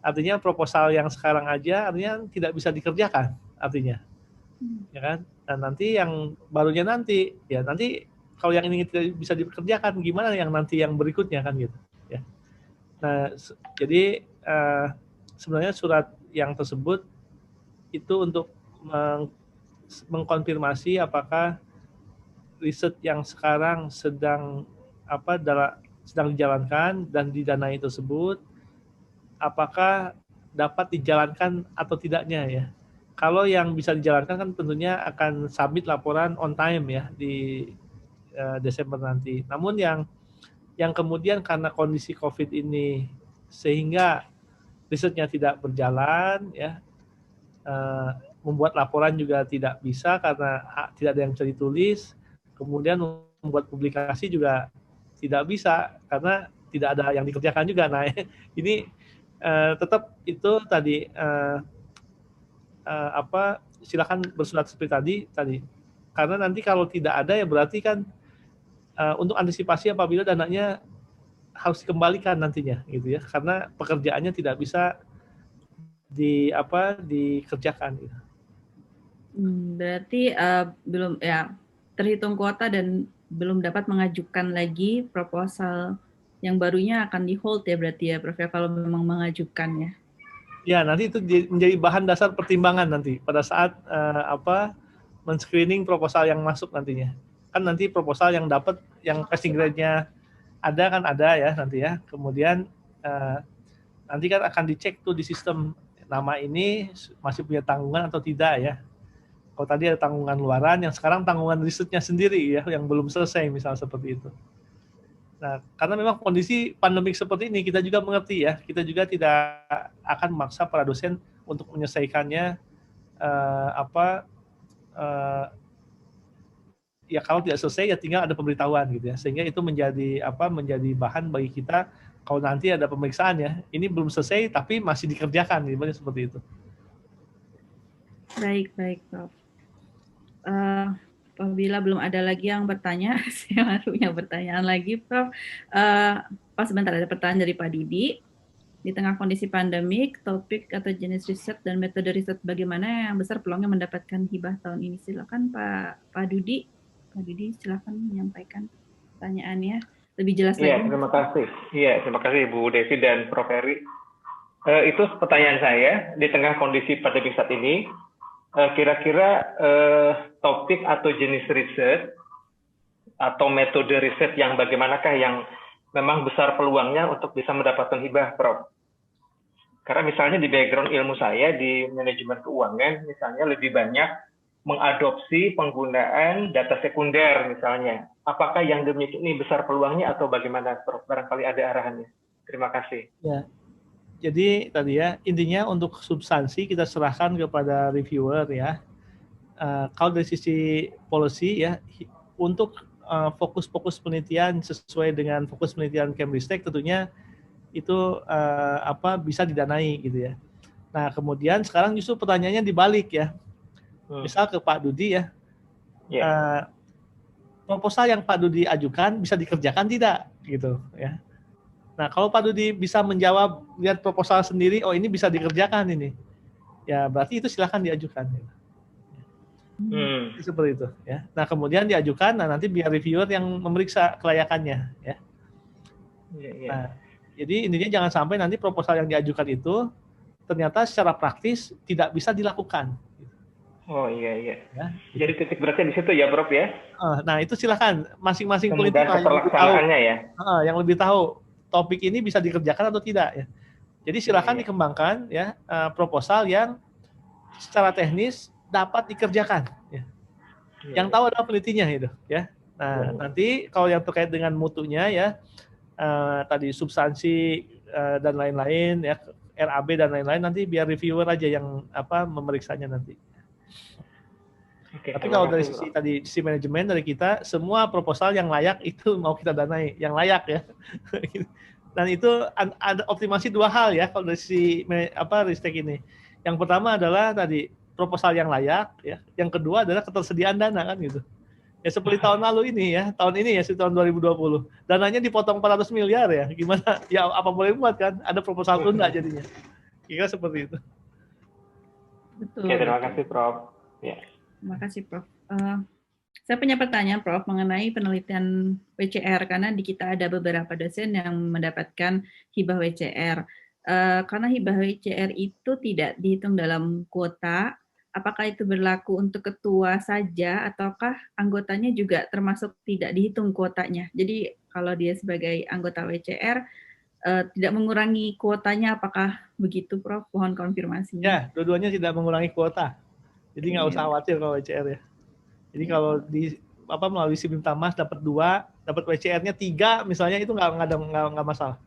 Artinya proposal yang sekarang aja artinya tidak bisa dikerjakan artinya. Ya kan? Dan nanti yang barunya nanti kalau yang ini tidak bisa dikerjakan gimana yang nanti yang berikutnya kan gitu ya. Nah, jadi sebenarnya surat yang tersebut itu untuk mengkonfirmasi apakah riset yang sekarang sedang dijalankan dan didanai tersebut apakah dapat dijalankan atau tidaknya ya. Kalau yang bisa dijalankan kan tentunya akan submit laporan on time ya di Desember nanti. Namun yang kemudian karena kondisi COVID ini sehingga risetnya tidak berjalan ya, membuat laporan juga tidak bisa karena tidak ada yang bisa ditulis, kemudian membuat publikasi juga tidak bisa karena tidak ada yang dikerjakan juga. Nah ini tetap itu tadi silakan bersurat seperti tadi karena nanti kalau tidak ada ya berarti kan untuk antisipasi apabila dananya harus dikembalikan nantinya gitu ya, karena pekerjaannya tidak bisa dikerjakan gitu. Berarti belum ya terhitung kuota dan belum dapat mengajukan lagi proposal yang barunya akan di hold ya berarti ya Prof ya kalau memang mengajukannya. Ya, nanti itu menjadi bahan dasar pertimbangan nanti pada saat men-screening proposal yang masuk nantinya. Kan nanti proposal yang dapat yang passing grade-nya ada ya nanti ya. Kemudian nanti kan akan dicek tuh di sistem nama ini masih punya tanggungan atau tidak ya. Kalau tadi ada tanggungan luaran, yang sekarang tanggungan risetnya sendiri ya yang belum selesai misal seperti itu. Nah, karena memang kondisi pandemik seperti ini kita juga mengerti ya, kita juga tidak akan memaksa para dosen untuk menyelesaikannya ya kalau tidak selesai ya tinggal ada pemberitahuan gitu ya, sehingga itu menjadi bahan bagi kita kalau nanti ada pemeriksaan ya, ini belum selesai tapi masih dikerjakan seperti itu. Baik Prof. apabila belum ada lagi yang bertanya, saya punya pertanyaan lagi, Prof. Sebentar, ada pertanyaan dari Pak Dudi. Di tengah kondisi pandemik, topik atau jenis riset dan metode riset bagaimana yang besar peluangnya mendapatkan hibah tahun ini? Silakan Pak Dudi. Pak Dudi, silakan menyampaikan pertanyaannya lebih jelas lagi. Iya, terima kasih. Iya, terima kasih Bu Devi dan Prof. Heri. Itu pertanyaan saya. Di tengah kondisi pandemi saat ini, kira-kira topik atau jenis riset atau metode riset yang bagaimanakah yang memang besar peluangnya untuk bisa mendapatkan hibah, Prof? Karena misalnya di background ilmu saya di manajemen keuangan, misalnya lebih banyak mengadopsi penggunaan data sekunder misalnya. Apakah yang demikian ini besar peluangnya atau bagaimana, Prof? Barangkali ada arahannya. Terima kasih. Ya. Jadi tadi ya, intinya untuk substansi kita serahkan kepada reviewer ya. Kalau dari sisi policy ya, untuk fokus-fokus penelitian sesuai dengan fokus penelitian Cambridge-Tech tentunya itu bisa didanai gitu ya. Nah, kemudian sekarang justru pertanyaannya dibalik ya. Misal ke Pak Dudi ya. Proposal yang Pak Dudi ajukan bisa dikerjakan tidak gitu ya. Nah, kalau Pak Dudi bisa menjawab lihat proposal sendiri, oh ini bisa dikerjakan ini. Ya, berarti itu silahkan diajukan. Seperti itu ya. Nah, kemudian diajukan, nah nanti biar reviewer yang memeriksa kelayakannya ya. Nah, jadi intinya jangan sampai nanti proposal yang diajukan itu ternyata secara praktis tidak bisa dilakukan. Oh iya. Ya. Jadi titik beratnya di situ ya, Prof ya. Nah, itu silakan masing-masing peneliti yang lebih tahu topik ini bisa dikerjakan atau tidak ya. Jadi silakan dikembangkan ya proposal yang secara teknis dapat dikerjakan ya. Yang tahu adalah penelitinya itu ya. Nah, nanti kalau yang terkait dengan mutunya ya tadi substansi dan lain-lain ya, RAB dan lain-lain nanti biar reviewer aja yang memeriksanya nanti. Tapi kalau dari sisi manajemen dari kita semua proposal yang layak itu mau kita danai, yang layak ya. Dan itu ada optimasi dua hal ya kalau dari sisi Ristek ini. Yang pertama adalah tadi proposal yang layak ya. Yang kedua adalah ketersediaan dana kan gitu. Ya seperti tahun lalu ini ya, tahun ini ya tahun 2020. Dananya dipotong 400 miliar ya. Gimana? Ya apa boleh buat kan? Ada proposal tunda jadinya. Kira seperti itu. Betul. Oke, terima kasih Prof. Ya. Terima kasih Prof. Saya punya pertanyaan Prof mengenai penelitian WCR karena di kita ada beberapa dosen yang mendapatkan hibah WCR. Karena hibah WCR itu tidak dihitung dalam kuota, apakah itu berlaku untuk ketua saja ataukah anggotanya juga termasuk tidak dihitung kuotanya? Jadi kalau dia sebagai anggota WCR tidak mengurangi kuotanya, apakah begitu Prof? Mohon konfirmasinya. Ya, dua-duanya tidak mengurangi kuota. Jadi nggak usah khawatir kalau WCR ya. Jadi kalau di melalui SIBIM Tamas dapat 2, dapat WCR-nya 3 misalnya itu nggak masalah.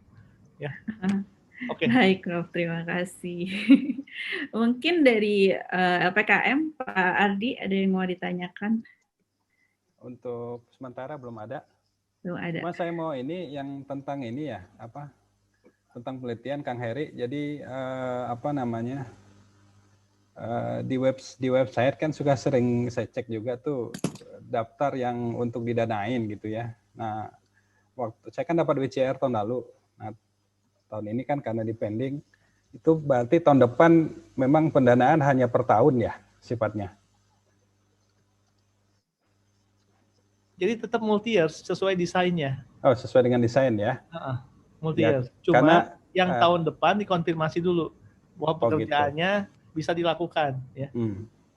Ya. Oke. Baik, Prof. Terima kasih. Mungkin dari LPKM Pak Ardi ada yang mau ditanyakan? Untuk sementara belum ada. Belum ada. Cuma saya mau ini yang tentang ini ya, tentang penelitian Kang Heri. Jadi di website kan suka sering saya cek juga tuh daftar yang untuk didanain gitu ya. Nah, waktu saya kan dapat WCR tahun lalu. Nah, tahun ini kan karena dipending, itu berarti tahun depan memang pendanaan hanya per tahun ya sifatnya. Jadi tetap multi year sesuai desainnya. Oh, sesuai dengan desain ya. Multi year. Cuma karena, yang tahun depan dikonfirmasi dulu bahwa pekerjaannya bisa dilakukan ya.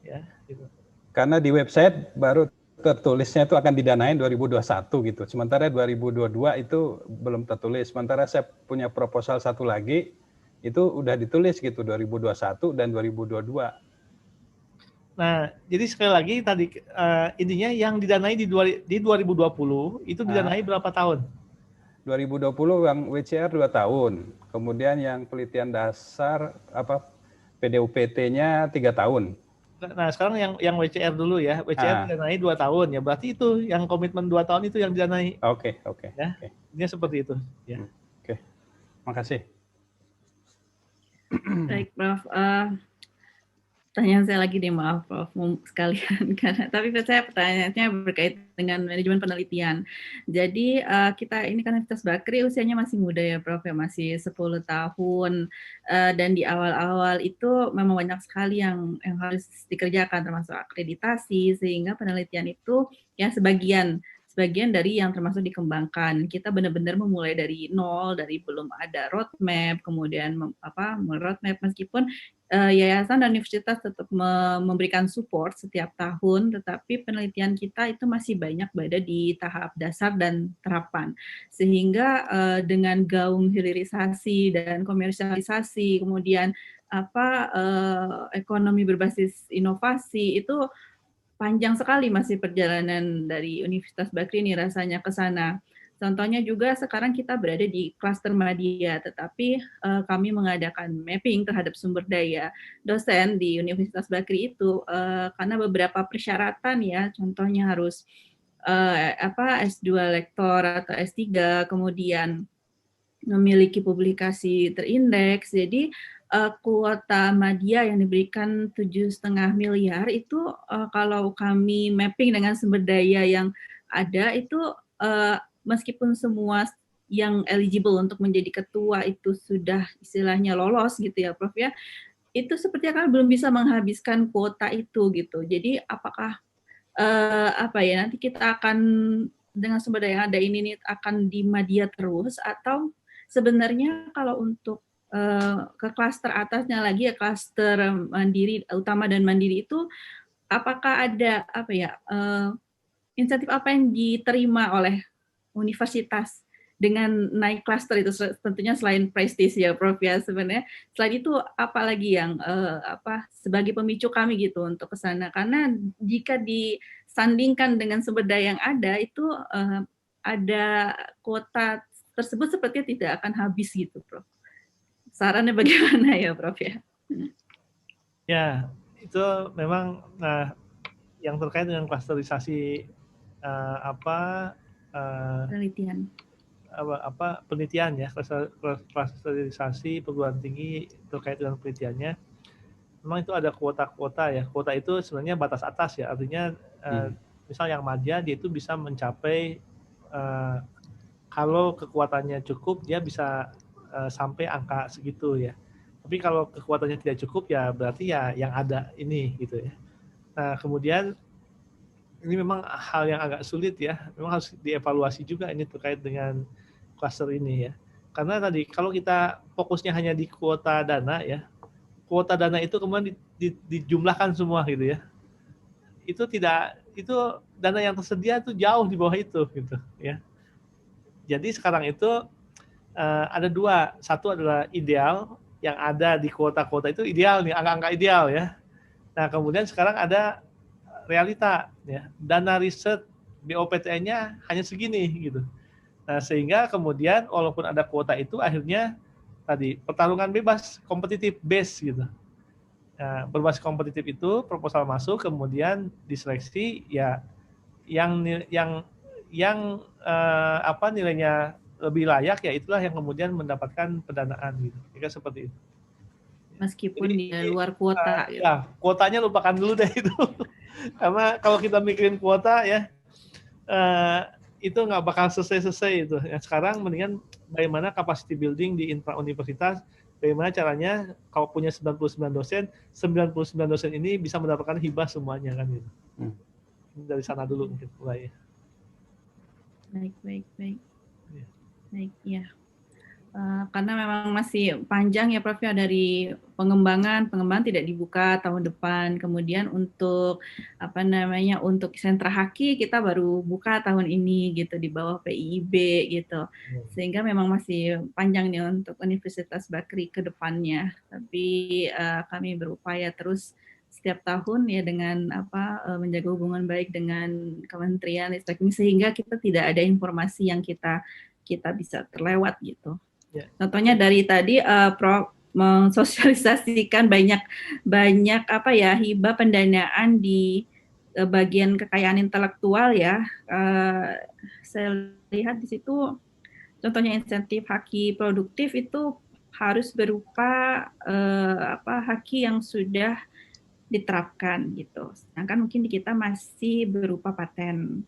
Ya, gitu. Karena di website baru tertulisnya itu akan didanain 2021 gitu. Sementara 2022 itu belum tertulis. Sementara saya punya proposal satu lagi itu udah ditulis gitu 2021 dan 2022. Nah, jadi sekali lagi tadi intinya yang didanai di 2020 itu didanai berapa tahun? 2020 yang WCR 2 tahun. Kemudian yang penelitian dasar PDUPT-nya 3 tahun. Nah, sekarang yang WCR dulu ya. WCR didanai 2 tahun ya. Berarti itu yang komitmen 2 tahun itu yang didanai. Oke. Ya. Ini seperti itu ya. Oke. Makasih. Baik, Prof. Pertanyaan saya lagi deh, maaf Prof, sekalian karena tapi saya pertanyaannya berkaitan dengan manajemen penelitian. Jadi kita ini kan Universitas Bakri usianya masih muda ya Prof, ya masih 10 tahun dan di awal-awal itu memang banyak sekali yang harus dikerjakan termasuk akreditasi, sehingga penelitian itu ya sebagian dari yang termasuk dikembangkan. Kita benar-benar memulai dari nol, dari belum ada roadmap, kemudian roadmap meskipun yayasan dan universitas tetap memberikan support setiap tahun, tetapi penelitian kita itu masih banyak berada di tahap dasar dan terapan. Sehingga dengan gaung hilirisasi dan komersialisasi, kemudian ekonomi berbasis inovasi itu panjang sekali masih perjalanan dari Universitas Bakri ini rasanya ke sana. Contohnya juga sekarang kita berada di klaster media, tetapi kami mengadakan mapping terhadap sumber daya dosen di Universitas Bakri itu karena beberapa persyaratan ya, contohnya harus S2 lektor atau S3, kemudian memiliki publikasi terindeks. Jadi kuota media yang diberikan 7,5 miliar itu kalau kami mapping dengan sumber daya yang ada itu meskipun semua yang eligible untuk menjadi ketua itu sudah istilahnya lolos gitu ya Prof ya, itu sepertinya kan belum bisa menghabiskan kuota itu gitu. Jadi apakah nanti kita akan dengan sumber daya yang ada ini akan di media terus, atau sebenarnya kalau untuk ke klaster atasnya lagi ya, klaster mandiri utama dan mandiri itu apakah ada insentif apa yang diterima oleh universitas dengan naik klaster itu, tentunya selain prestis ya Prof ya, sebenarnya selain itu apalagi yang sebagai pemicu kami gitu untuk ke sana, karena jika disandingkan dengan sumber daya yang ada itu ada kuota tersebut sepertinya tidak akan habis gitu Prof. Sarannya bagaimana ya Prof ya? Ya, itu memang yang terkait dengan klasterisasi penelitian. Penelitian ya, klasterisasi perguruan tinggi terkait dengan penelitiannya. Memang itu ada kuota-kuota ya. Kuota itu sebenarnya batas atas ya, artinya misal yang madya dia itu bisa mencapai kalau kekuatannya cukup dia bisa sampai angka segitu ya. Tapi kalau kekuatannya tidak cukup ya berarti ya yang ada ini gitu ya. Nah kemudian ini memang hal yang agak sulit ya. Memang harus dievaluasi juga ini terkait dengan klaster ini ya. Karena tadi kalau kita fokusnya hanya di kuota dana ya, kuota dana itu kemudian dijumlahkan semua gitu ya. Itu dana yang tersedia itu jauh di bawah itu gitu ya. Jadi sekarang itu ada dua, satu adalah ideal yang ada di kuota-kuota itu ideal nih, angka-angka ideal ya. Nah kemudian sekarang ada realita ya, dana riset BOPTN-nya hanya segini gitu. Nah sehingga kemudian walaupun ada kuota itu akhirnya tadi pertarungan bebas, kompetitif base gitu. Nah, berbasis kompetitif itu proposal masuk kemudian diseleksi ya yang nilainya lebih layak ya itulah yang kemudian mendapatkan pendanaan gitu. Kira seperti itu. Meskipun di luar kuota gitu. Ya, kuotanya lupakan dulu deh itu. Karena kalau kita mikirin kuota ya itu nggak bakal selesai-selesai itu. Ya, sekarang mendingan bagaimana capacity building di intra universitas, bagaimana caranya kalau punya 99 dosen, 99 dosen ini bisa mendapatkan hibah semuanya kan gitu. Dari sana dulu mungkin mulai. Baik. Baik, ya. Karena memang masih panjang ya Prof ya dari pengembangan tidak dibuka tahun depan. Kemudian untuk untuk sentra haki kita baru buka tahun ini gitu di bawah PIIB gitu. Sehingga memang masih panjang nih untuk Universitas Bakri ke depannya. Tapi kami berupaya terus setiap tahun ya dengan menjaga hubungan baik dengan Kementerian Ristek sehingga kita tidak ada informasi yang kita bisa terlewat gitu. Yeah. Contohnya dari tadi Prof mensosialisasikan banyak hibah pendanaan di bagian kekayaan intelektual ya. Saya lihat di situ contohnya insentif haki produktif itu harus berupa haki yang sudah diterapkan gitu. Sedangkan mungkin di kita masih berupa paten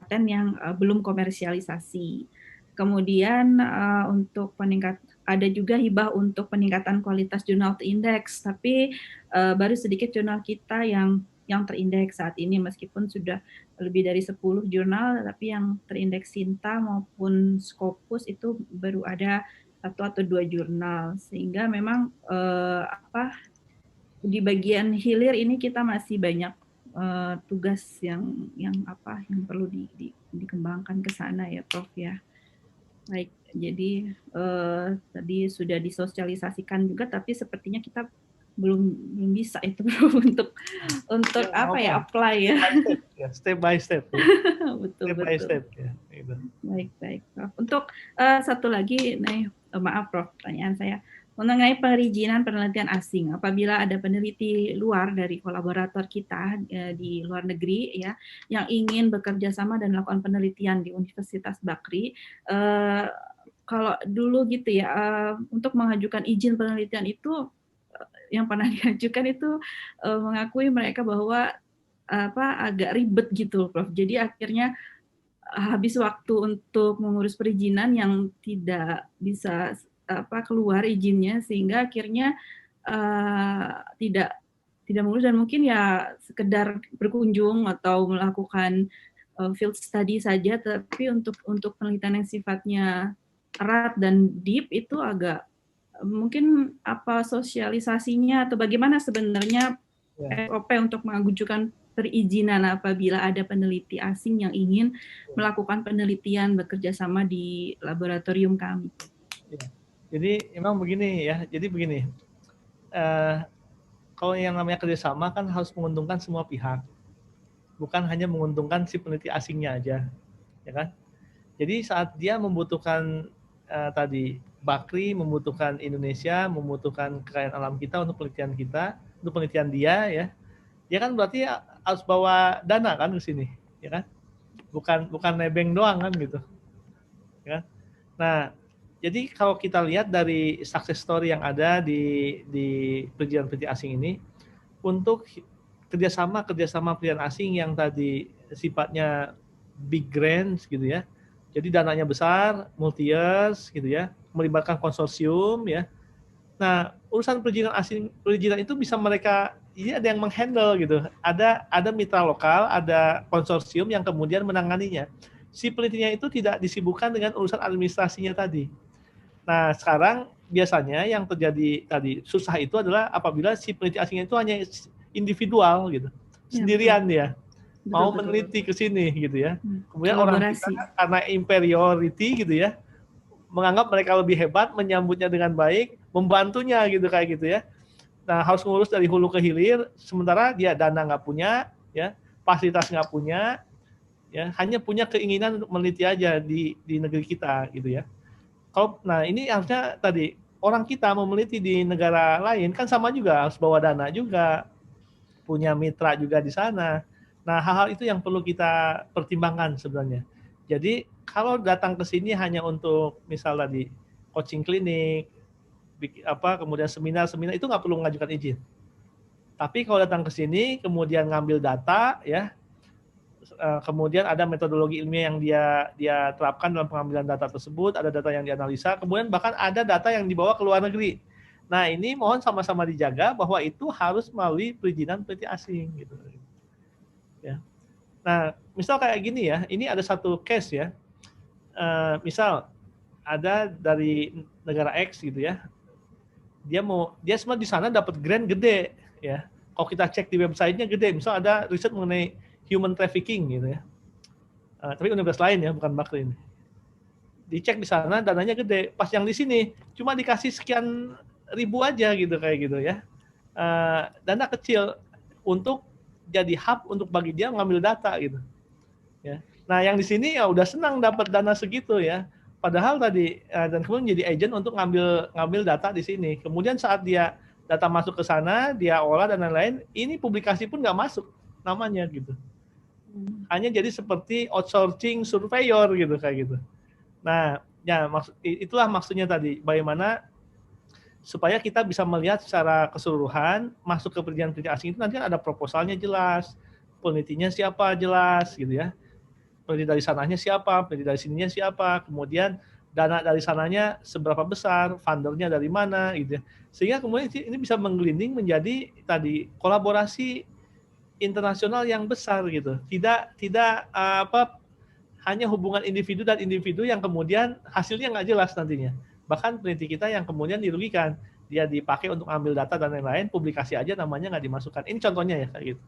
yang belum komersialisasi. Kemudian untuk ada juga hibah untuk peningkatan kualitas jurnal terindeks, tapi baru sedikit jurnal kita yang terindeks saat ini, meskipun sudah lebih dari 10 jurnal, tapi yang terindeks Sinta maupun Scopus itu baru ada 1 atau 2 jurnal, sehingga memang di bagian hilir ini kita masih banyak tugas yang perlu dikembangkan ke sana ya, Prof ya. Baik, jadi tadi sudah disosialisasikan juga, tapi sepertinya kita belum bisa itu untuk apply ya. Step by step. Betul. By step ya. Gitu. Baik, Prof. Untuk satu lagi, maaf Prof, pertanyaan saya mengenai perizinan penelitian asing. Apabila ada peneliti luar dari kolaborator kita di luar negeri ya yang ingin bekerja sama dan melakukan penelitian di Universitas Bakri, kalau dulu gitu ya, untuk mengajukan izin penelitian itu yang pernah diajukan itu mengakui mereka bahwa agak ribet gitu, Prof. Jadi akhirnya habis waktu untuk mengurus perizinan yang tidak bisa keluar izinnya, sehingga akhirnya tidak mengurus, dan mungkin ya sekedar berkunjung atau melakukan field study saja, tapi untuk penelitian yang sifatnya erat dan deep itu agak mungkin sosialisasinya atau bagaimana sebenarnya SOP untuk mengajukan perizinan apabila ada peneliti asing yang ingin melakukan penelitian bekerja sama di laboratorium kami. Jadi memang begini ya, kalau yang namanya kerjasama kan harus menguntungkan semua pihak, bukan hanya menguntungkan si peneliti asingnya aja, ya kan? Jadi saat dia membutuhkan Bakri membutuhkan Indonesia, membutuhkan kekayaan alam kita untuk penelitian kita, untuk penelitian dia kan berarti harus bawa dana kan ke sini, ya kan? Bukan nebeng doang kan gitu, ya. Nah, jadi kalau kita lihat dari success story yang ada di perizinan peneliti asing ini, untuk kerjasama penelitian asing yang tadi sifatnya big grants gitu ya, jadi dananya besar, multi years gitu ya, melibatkan konsorsium ya. Nah, urusan perizinan itu bisa mereka, ini ada yang menghandle gitu, ada mitra lokal, ada konsorsium yang kemudian menanganinya. Si penelitinya itu tidak disibukkan dengan urusan administrasinya tadi. Nah, sekarang biasanya yang terjadi tadi susah itu adalah apabila si peneliti asingnya itu hanya individual gitu, sendirian dia mau meneliti ke sini gitu ya. Kemudian orang kita karena inferiority gitu ya, menganggap mereka lebih hebat, menyambutnya dengan baik, membantunya gitu kayak gitu ya. Nah, harus ngurus dari hulu ke hilir, sementara dia dana nggak punya, ya, fasilitas nggak punya, ya, hanya punya keinginan untuk meneliti aja di negeri kita gitu ya. Nah ini harusnya tadi orang kita mau meneliti di negara lain kan sama juga, harus bawa dana juga, punya mitra juga di sana. Nah hal-hal itu yang perlu kita pertimbangkan sebenarnya. Jadi kalau datang ke sini hanya untuk misal tadi coaching klinik, kemudian seminar itu nggak perlu mengajukan izin. Tapi kalau datang ke sini kemudian ngambil data ya, kemudian ada metodologi ilmiah yang dia terapkan dalam pengambilan data tersebut, ada data yang dianalisa, kemudian bahkan ada data yang dibawa ke luar negeri. Nah ini mohon sama-sama dijaga bahwa itu harus melalui perizinan peneliti asing gitu. Ya. Nah misal kayak gini ya, ini ada satu case ya, misal ada dari negara X gitu ya, dia semua di sana dapat grant gede ya. Kalau kita cek di websitenya gede, misal ada riset mengenai human trafficking gitu ya. Tapi universitas lain ya, bukan Bakri ini. Dicek di sana dananya gede, pas yang di sini cuma dikasih sekian ribu aja gitu kayak gitu ya. Dana kecil untuk jadi hub untuk bagi dia mengambil data gitu. Ya. Nah, yang di sini ya udah senang dapat dana segitu ya. Padahal tadi dan kemudian jadi agent untuk ngambil data di sini. Kemudian saat dia data masuk ke sana, dia olah dan lain-lain, ini publikasi pun nggak masuk namanya gitu. Hanya jadi seperti outsourcing surveyor gitu kayak gitu. Nah, ya itulah maksudnya tadi bagaimana supaya kita bisa melihat secara keseluruhan masuk ke perizinan-perizinan asing itu nanti ada proposalnya jelas, penelitinya siapa jelas gitu ya. Peneliti dari sananya siapa, peneliti dari sininya siapa, kemudian dana dari sananya seberapa besar, fundernya dari mana gitu ya. Sehingga kemudian ini bisa menggelinding menjadi tadi kolaborasi internasional yang besar gitu. Tidak hanya hubungan individu dan individu yang kemudian hasilnya nggak jelas nantinya. Bahkan peneliti kita yang kemudian dirugikan, dia dipakai untuk ambil data dan lain-lain, publikasi aja namanya nggak dimasukkan. Ini contohnya ya kayak gitu.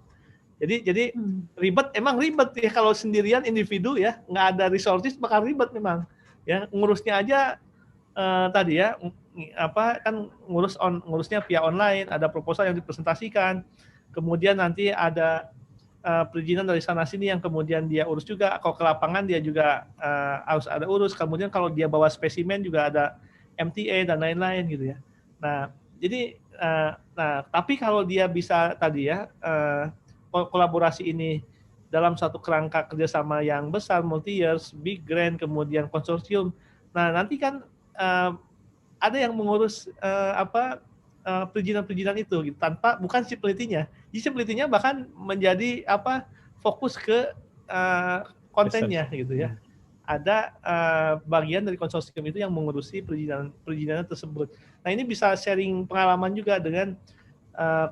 Jadi ribet, emang ribet ya kalau sendirian individu ya, nggak ada resources bakal ribet memang. Ya ngurusnya aja tadi ya kan ngurusnya via online, ada proposal yang dipresentasikan, kemudian nanti ada perizinan dari sana sini yang kemudian dia urus juga. Kalau ke lapangan dia juga harus ada urus. Kemudian kalau dia bawa spesimen juga ada MTA dan lain-lain gitu ya. Nah jadi tapi kalau dia bisa tadi ya kolaborasi ini dalam satu kerangka kerjasama yang besar, multi years, big grant, kemudian konsorsium. Nah nanti kan ada yang mengurus perizinan-perizinan itu gitu, bukan si penelitinya. Jadi si penelitinya bahkan menjadi fokus ke kontennya gitu ya. Ada bagian dari konsorsium itu yang mengurusi perizinan tersebut. Nah ini bisa sharing pengalaman juga dengan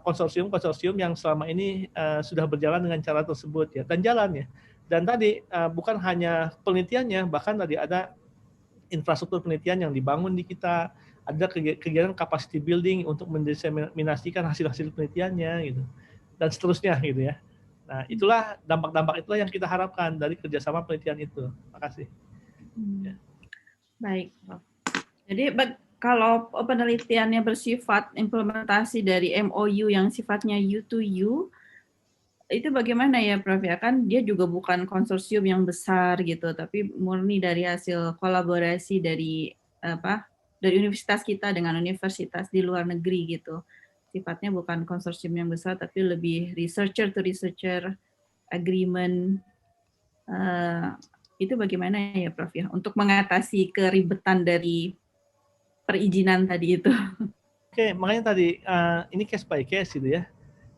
konsorsium yang selama ini sudah berjalan dengan cara tersebut ya, dan jalan ya. Dan tadi bukan hanya penelitiannya, bahkan tadi ada infrastruktur penelitian yang dibangun di kita, ada kegiatan capacity building untuk mendiseminasikan hasil-hasil penelitiannya gitu, dan seterusnya gitu ya. Nah itulah dampak-dampak itulah yang kita harapkan dari kerjasama penelitian itu. Terima kasih. Ya. Baik, jadi kalau penelitiannya bersifat implementasi dari MOU yang sifatnya U2U, itu bagaimana ya Prof? Ya kan dia juga bukan konsorsium yang besar gitu, tapi murni dari hasil kolaborasi dari universitas kita dengan universitas di luar negeri gitu. Sifatnya bukan konsorsium yang besar, tapi lebih researcher to researcher agreement. Itu bagaimana ya Prof ya untuk mengatasi keribetan dari perizinan tadi itu? Oke, makanya tadi ini case by case gitu ya.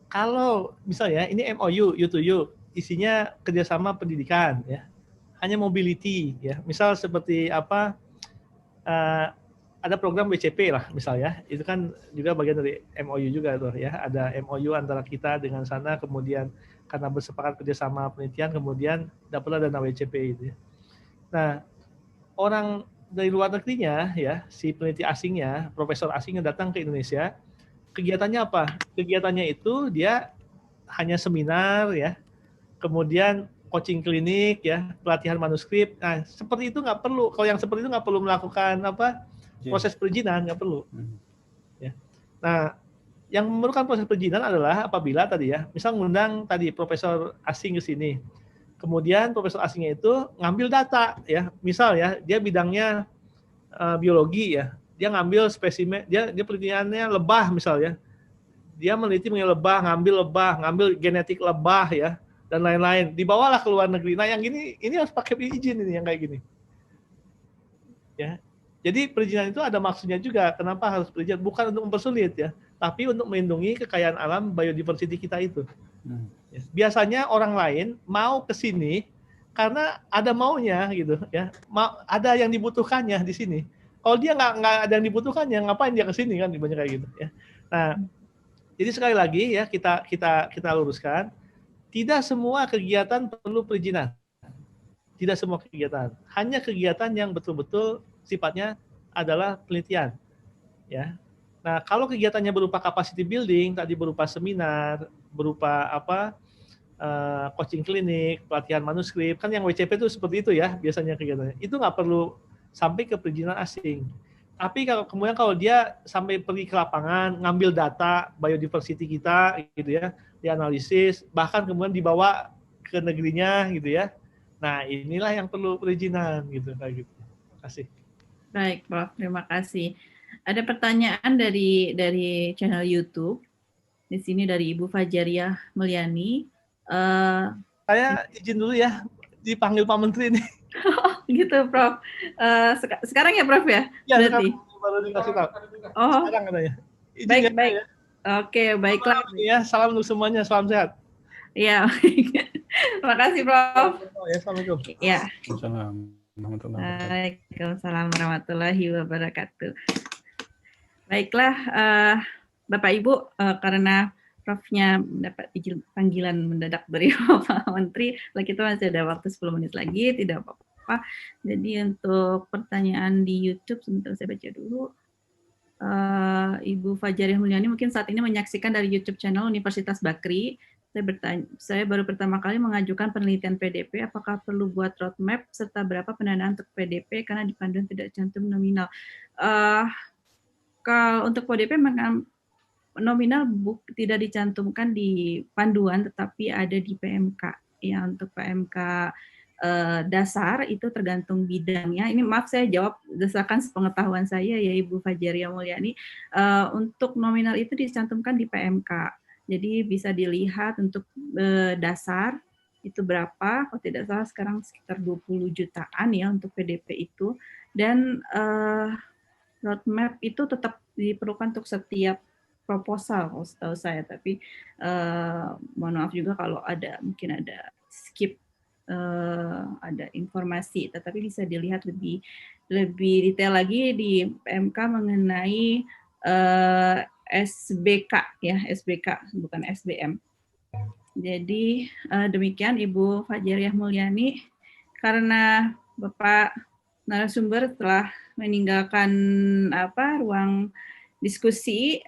Kalau misalnya ini MOU, U2U, isinya kerjasama pendidikan ya, hanya mobility ya. Misal seperti ada program WCP lah misalnya, itu kan juga bagian dari MOU juga tuh ya. Ada MOU antara kita dengan sana, kemudian karena bersepakat kerjasama penelitian, kemudian dapatlah dana WCP itu ya. Nah, orang dari luar negerinya ya, si peneliti asingnya, profesor asingnya datang ke Indonesia, kegiatannya apa? Kegiatannya itu dia hanya seminar ya, kemudian coaching klinik ya, pelatihan manuskrip. Nah, seperti itu nggak perlu. Kalau yang seperti itu nggak perlu melakukan proses perizinan, nggak perlu. Ya. Nah, yang memerlukan proses perizinan adalah apabila tadi ya, misal ngundang tadi profesor asing ke sini. Kemudian profesor asingnya itu ngambil data ya, misal ya dia bidangnya biologi ya, dia ngambil spesimen, dia penelitiannya lebah misal ya, dia meneliti mengenai lebah, ngambil genetik lebah ya dan lain-lain, dibawalah ke luar negeri. Nah yang gini ini harus pakai izin ini yang kayak gini ya. Jadi perizinan itu ada maksudnya juga, kenapa harus perizinan, bukan untuk mempersulit ya, tapi untuk melindungi kekayaan alam biodiversity kita itu. Biasanya orang lain mau ke sini karena ada maunya gitu ya, ada yang dibutuhkannya di sini. Kalau dia nggak ada yang dibutuhkannya, ngapain dia ke sini kan, banyak kayak gitu ya. Nah, jadi sekali lagi ya kita luruskan, tidak semua kegiatan perlu perizinan. Tidak semua kegiatan, hanya kegiatan yang betul-betul sifatnya adalah penelitian ya. Nah, kalau kegiatannya berupa capacity building, tadi berupa seminar, berupa coaching klinik, pelatihan manuskrip, kan yang WCP itu seperti itu ya biasanya kegiatannya. Itu nggak perlu sampai ke perizinan asing. Tapi kalau dia sampai pergi ke lapangan, ngambil data biodiversity kita gitu ya, dianalisis, bahkan kemudian dibawa ke negerinya gitu ya. Nah, inilah yang perlu perizinan gitu kayak gitu. Terima kasih. Baik, Prof. Terima kasih. Ada pertanyaan dari channel YouTube. Di sini dari Ibu Fajariah Mulyani. Saya izin dulu ya, dipanggil Pak Menteri nih. Gitu, Prof. Sekarang ya, Prof ya? Ya, berarti. baru baru dikasih tahu. Oh. Sekarang katanya. Baik. Ya. Oke, baiklah. Ya, salam untuk semuanya. Salam sehat. Iya. Terima kasih, Prof. Ya, assalamualaikum. Ya. Waalaikumsalam warahmatullahi wabarakatuh. Baiklah, Bapak Ibu, karena Prof-nya mendapat panggilan mendadak dari Bapak Menteri, kita masih ada waktu 10 menit lagi, tidak apa-apa. Jadi untuk pertanyaan di YouTube, sebentar saya baca dulu. Ibu Fajariah Mulyani mungkin saat ini menyaksikan dari YouTube channel Universitas Bakri. Saya baru pertama kali mengajukan penelitian PDP, apakah perlu buat roadmap serta berapa pendanaan untuk PDP karena di panduan tidak cantum nominal. Kalau untuk PDP nominal tidak dicantumkan di panduan, tetapi ada di PMK. Ya, untuk PMK dasar itu tergantung bidangnya. Ini maaf saya jawab berdasarkan sepengetahuan saya ya Ibu Fajariah Mulyani. Untuk nominal itu dicantumkan di PMK. Jadi bisa dilihat untuk dasar itu berapa, kalau tidak salah sekarang sekitar 20 jutaan ya untuk PDP itu. Dan roadmap itu tetap diperlukan untuk setiap proposal kalau setahu saya, tapi mohon maaf juga kalau mungkin ada skip ada informasi, tetapi bisa dilihat lebih detail lagi di PMK mengenai SBK ya, SBK bukan SBM. Jadi demikian Ibu Fajariah Mulyani, karena Bapak narasumber telah meninggalkan ruang diskusi,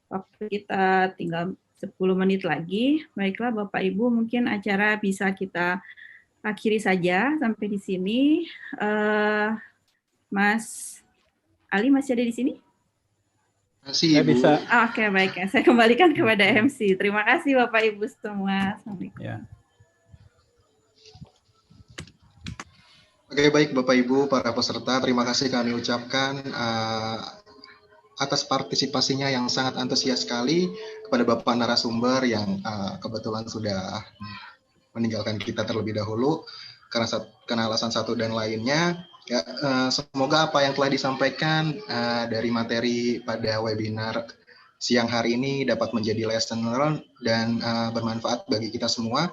waktu kita tinggal 10 menit lagi. Baiklah Bapak Ibu, mungkin acara bisa kita akhiri saja sampai di sini. Mas Ali masih ada di sini? Masih, Ibu. Bisa. Oke, baik. Saya kembalikan kepada MC. Terima kasih Bapak Ibu semua. Assalamualaikum. Ya. Oke, baik Bapak Ibu, para peserta, terima kasih kami ucapkan atas partisipasinya yang sangat antusias sekali kepada Bapak narasumber yang kebetulan sudah meninggalkan kita terlebih dahulu karena alasan satu dan lainnya. Ya, semoga apa yang telah disampaikan dari materi pada webinar siang hari ini dapat menjadi lesson learned dan bermanfaat bagi kita semua.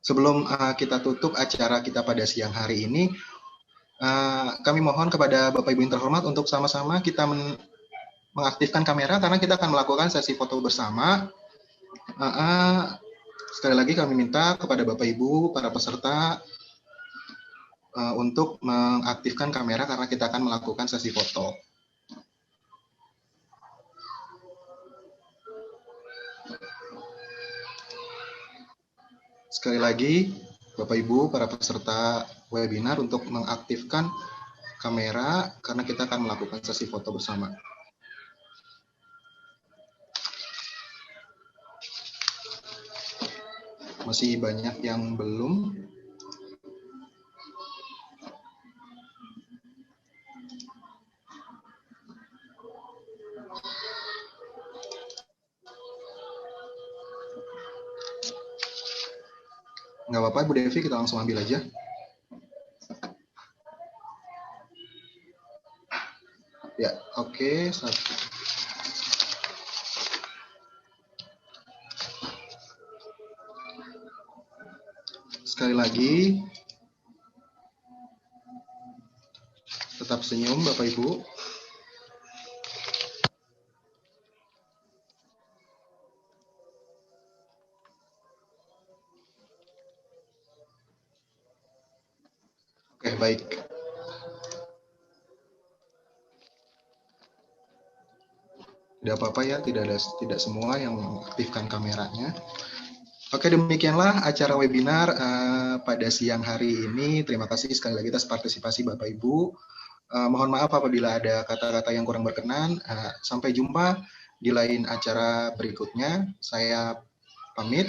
Sebelum kita tutup acara kita pada siang hari ini, kami mohon kepada Bapak Ibu yang terhormat untuk sama-sama kita mengaktifkan kamera karena kita akan melakukan sesi foto bersama. Sekali lagi kami minta kepada Bapak Ibu, para peserta, untuk mengaktifkan kamera karena kita akan melakukan sesi foto. Sekali lagi, Bapak Ibu, para peserta webinar untuk mengaktifkan kamera karena kita akan melakukan sesi foto bersama. Masih banyak yang belum. Nggak apa-apa, Bu Devi, kita langsung ambil aja. Ya, oke. Sekali lagi, tetap senyum Bapak Ibu. Oke, baik. Tidak apa-apa ya, tidak semua yang mengaktifkan kameranya. Oke, demikianlah acara webinar pada siang hari ini. Terima kasih sekali lagi atas partisipasi Bapak Ibu. Mohon maaf apabila ada kata-kata yang kurang berkenan. Sampai jumpa di lain acara berikutnya. Saya pamit.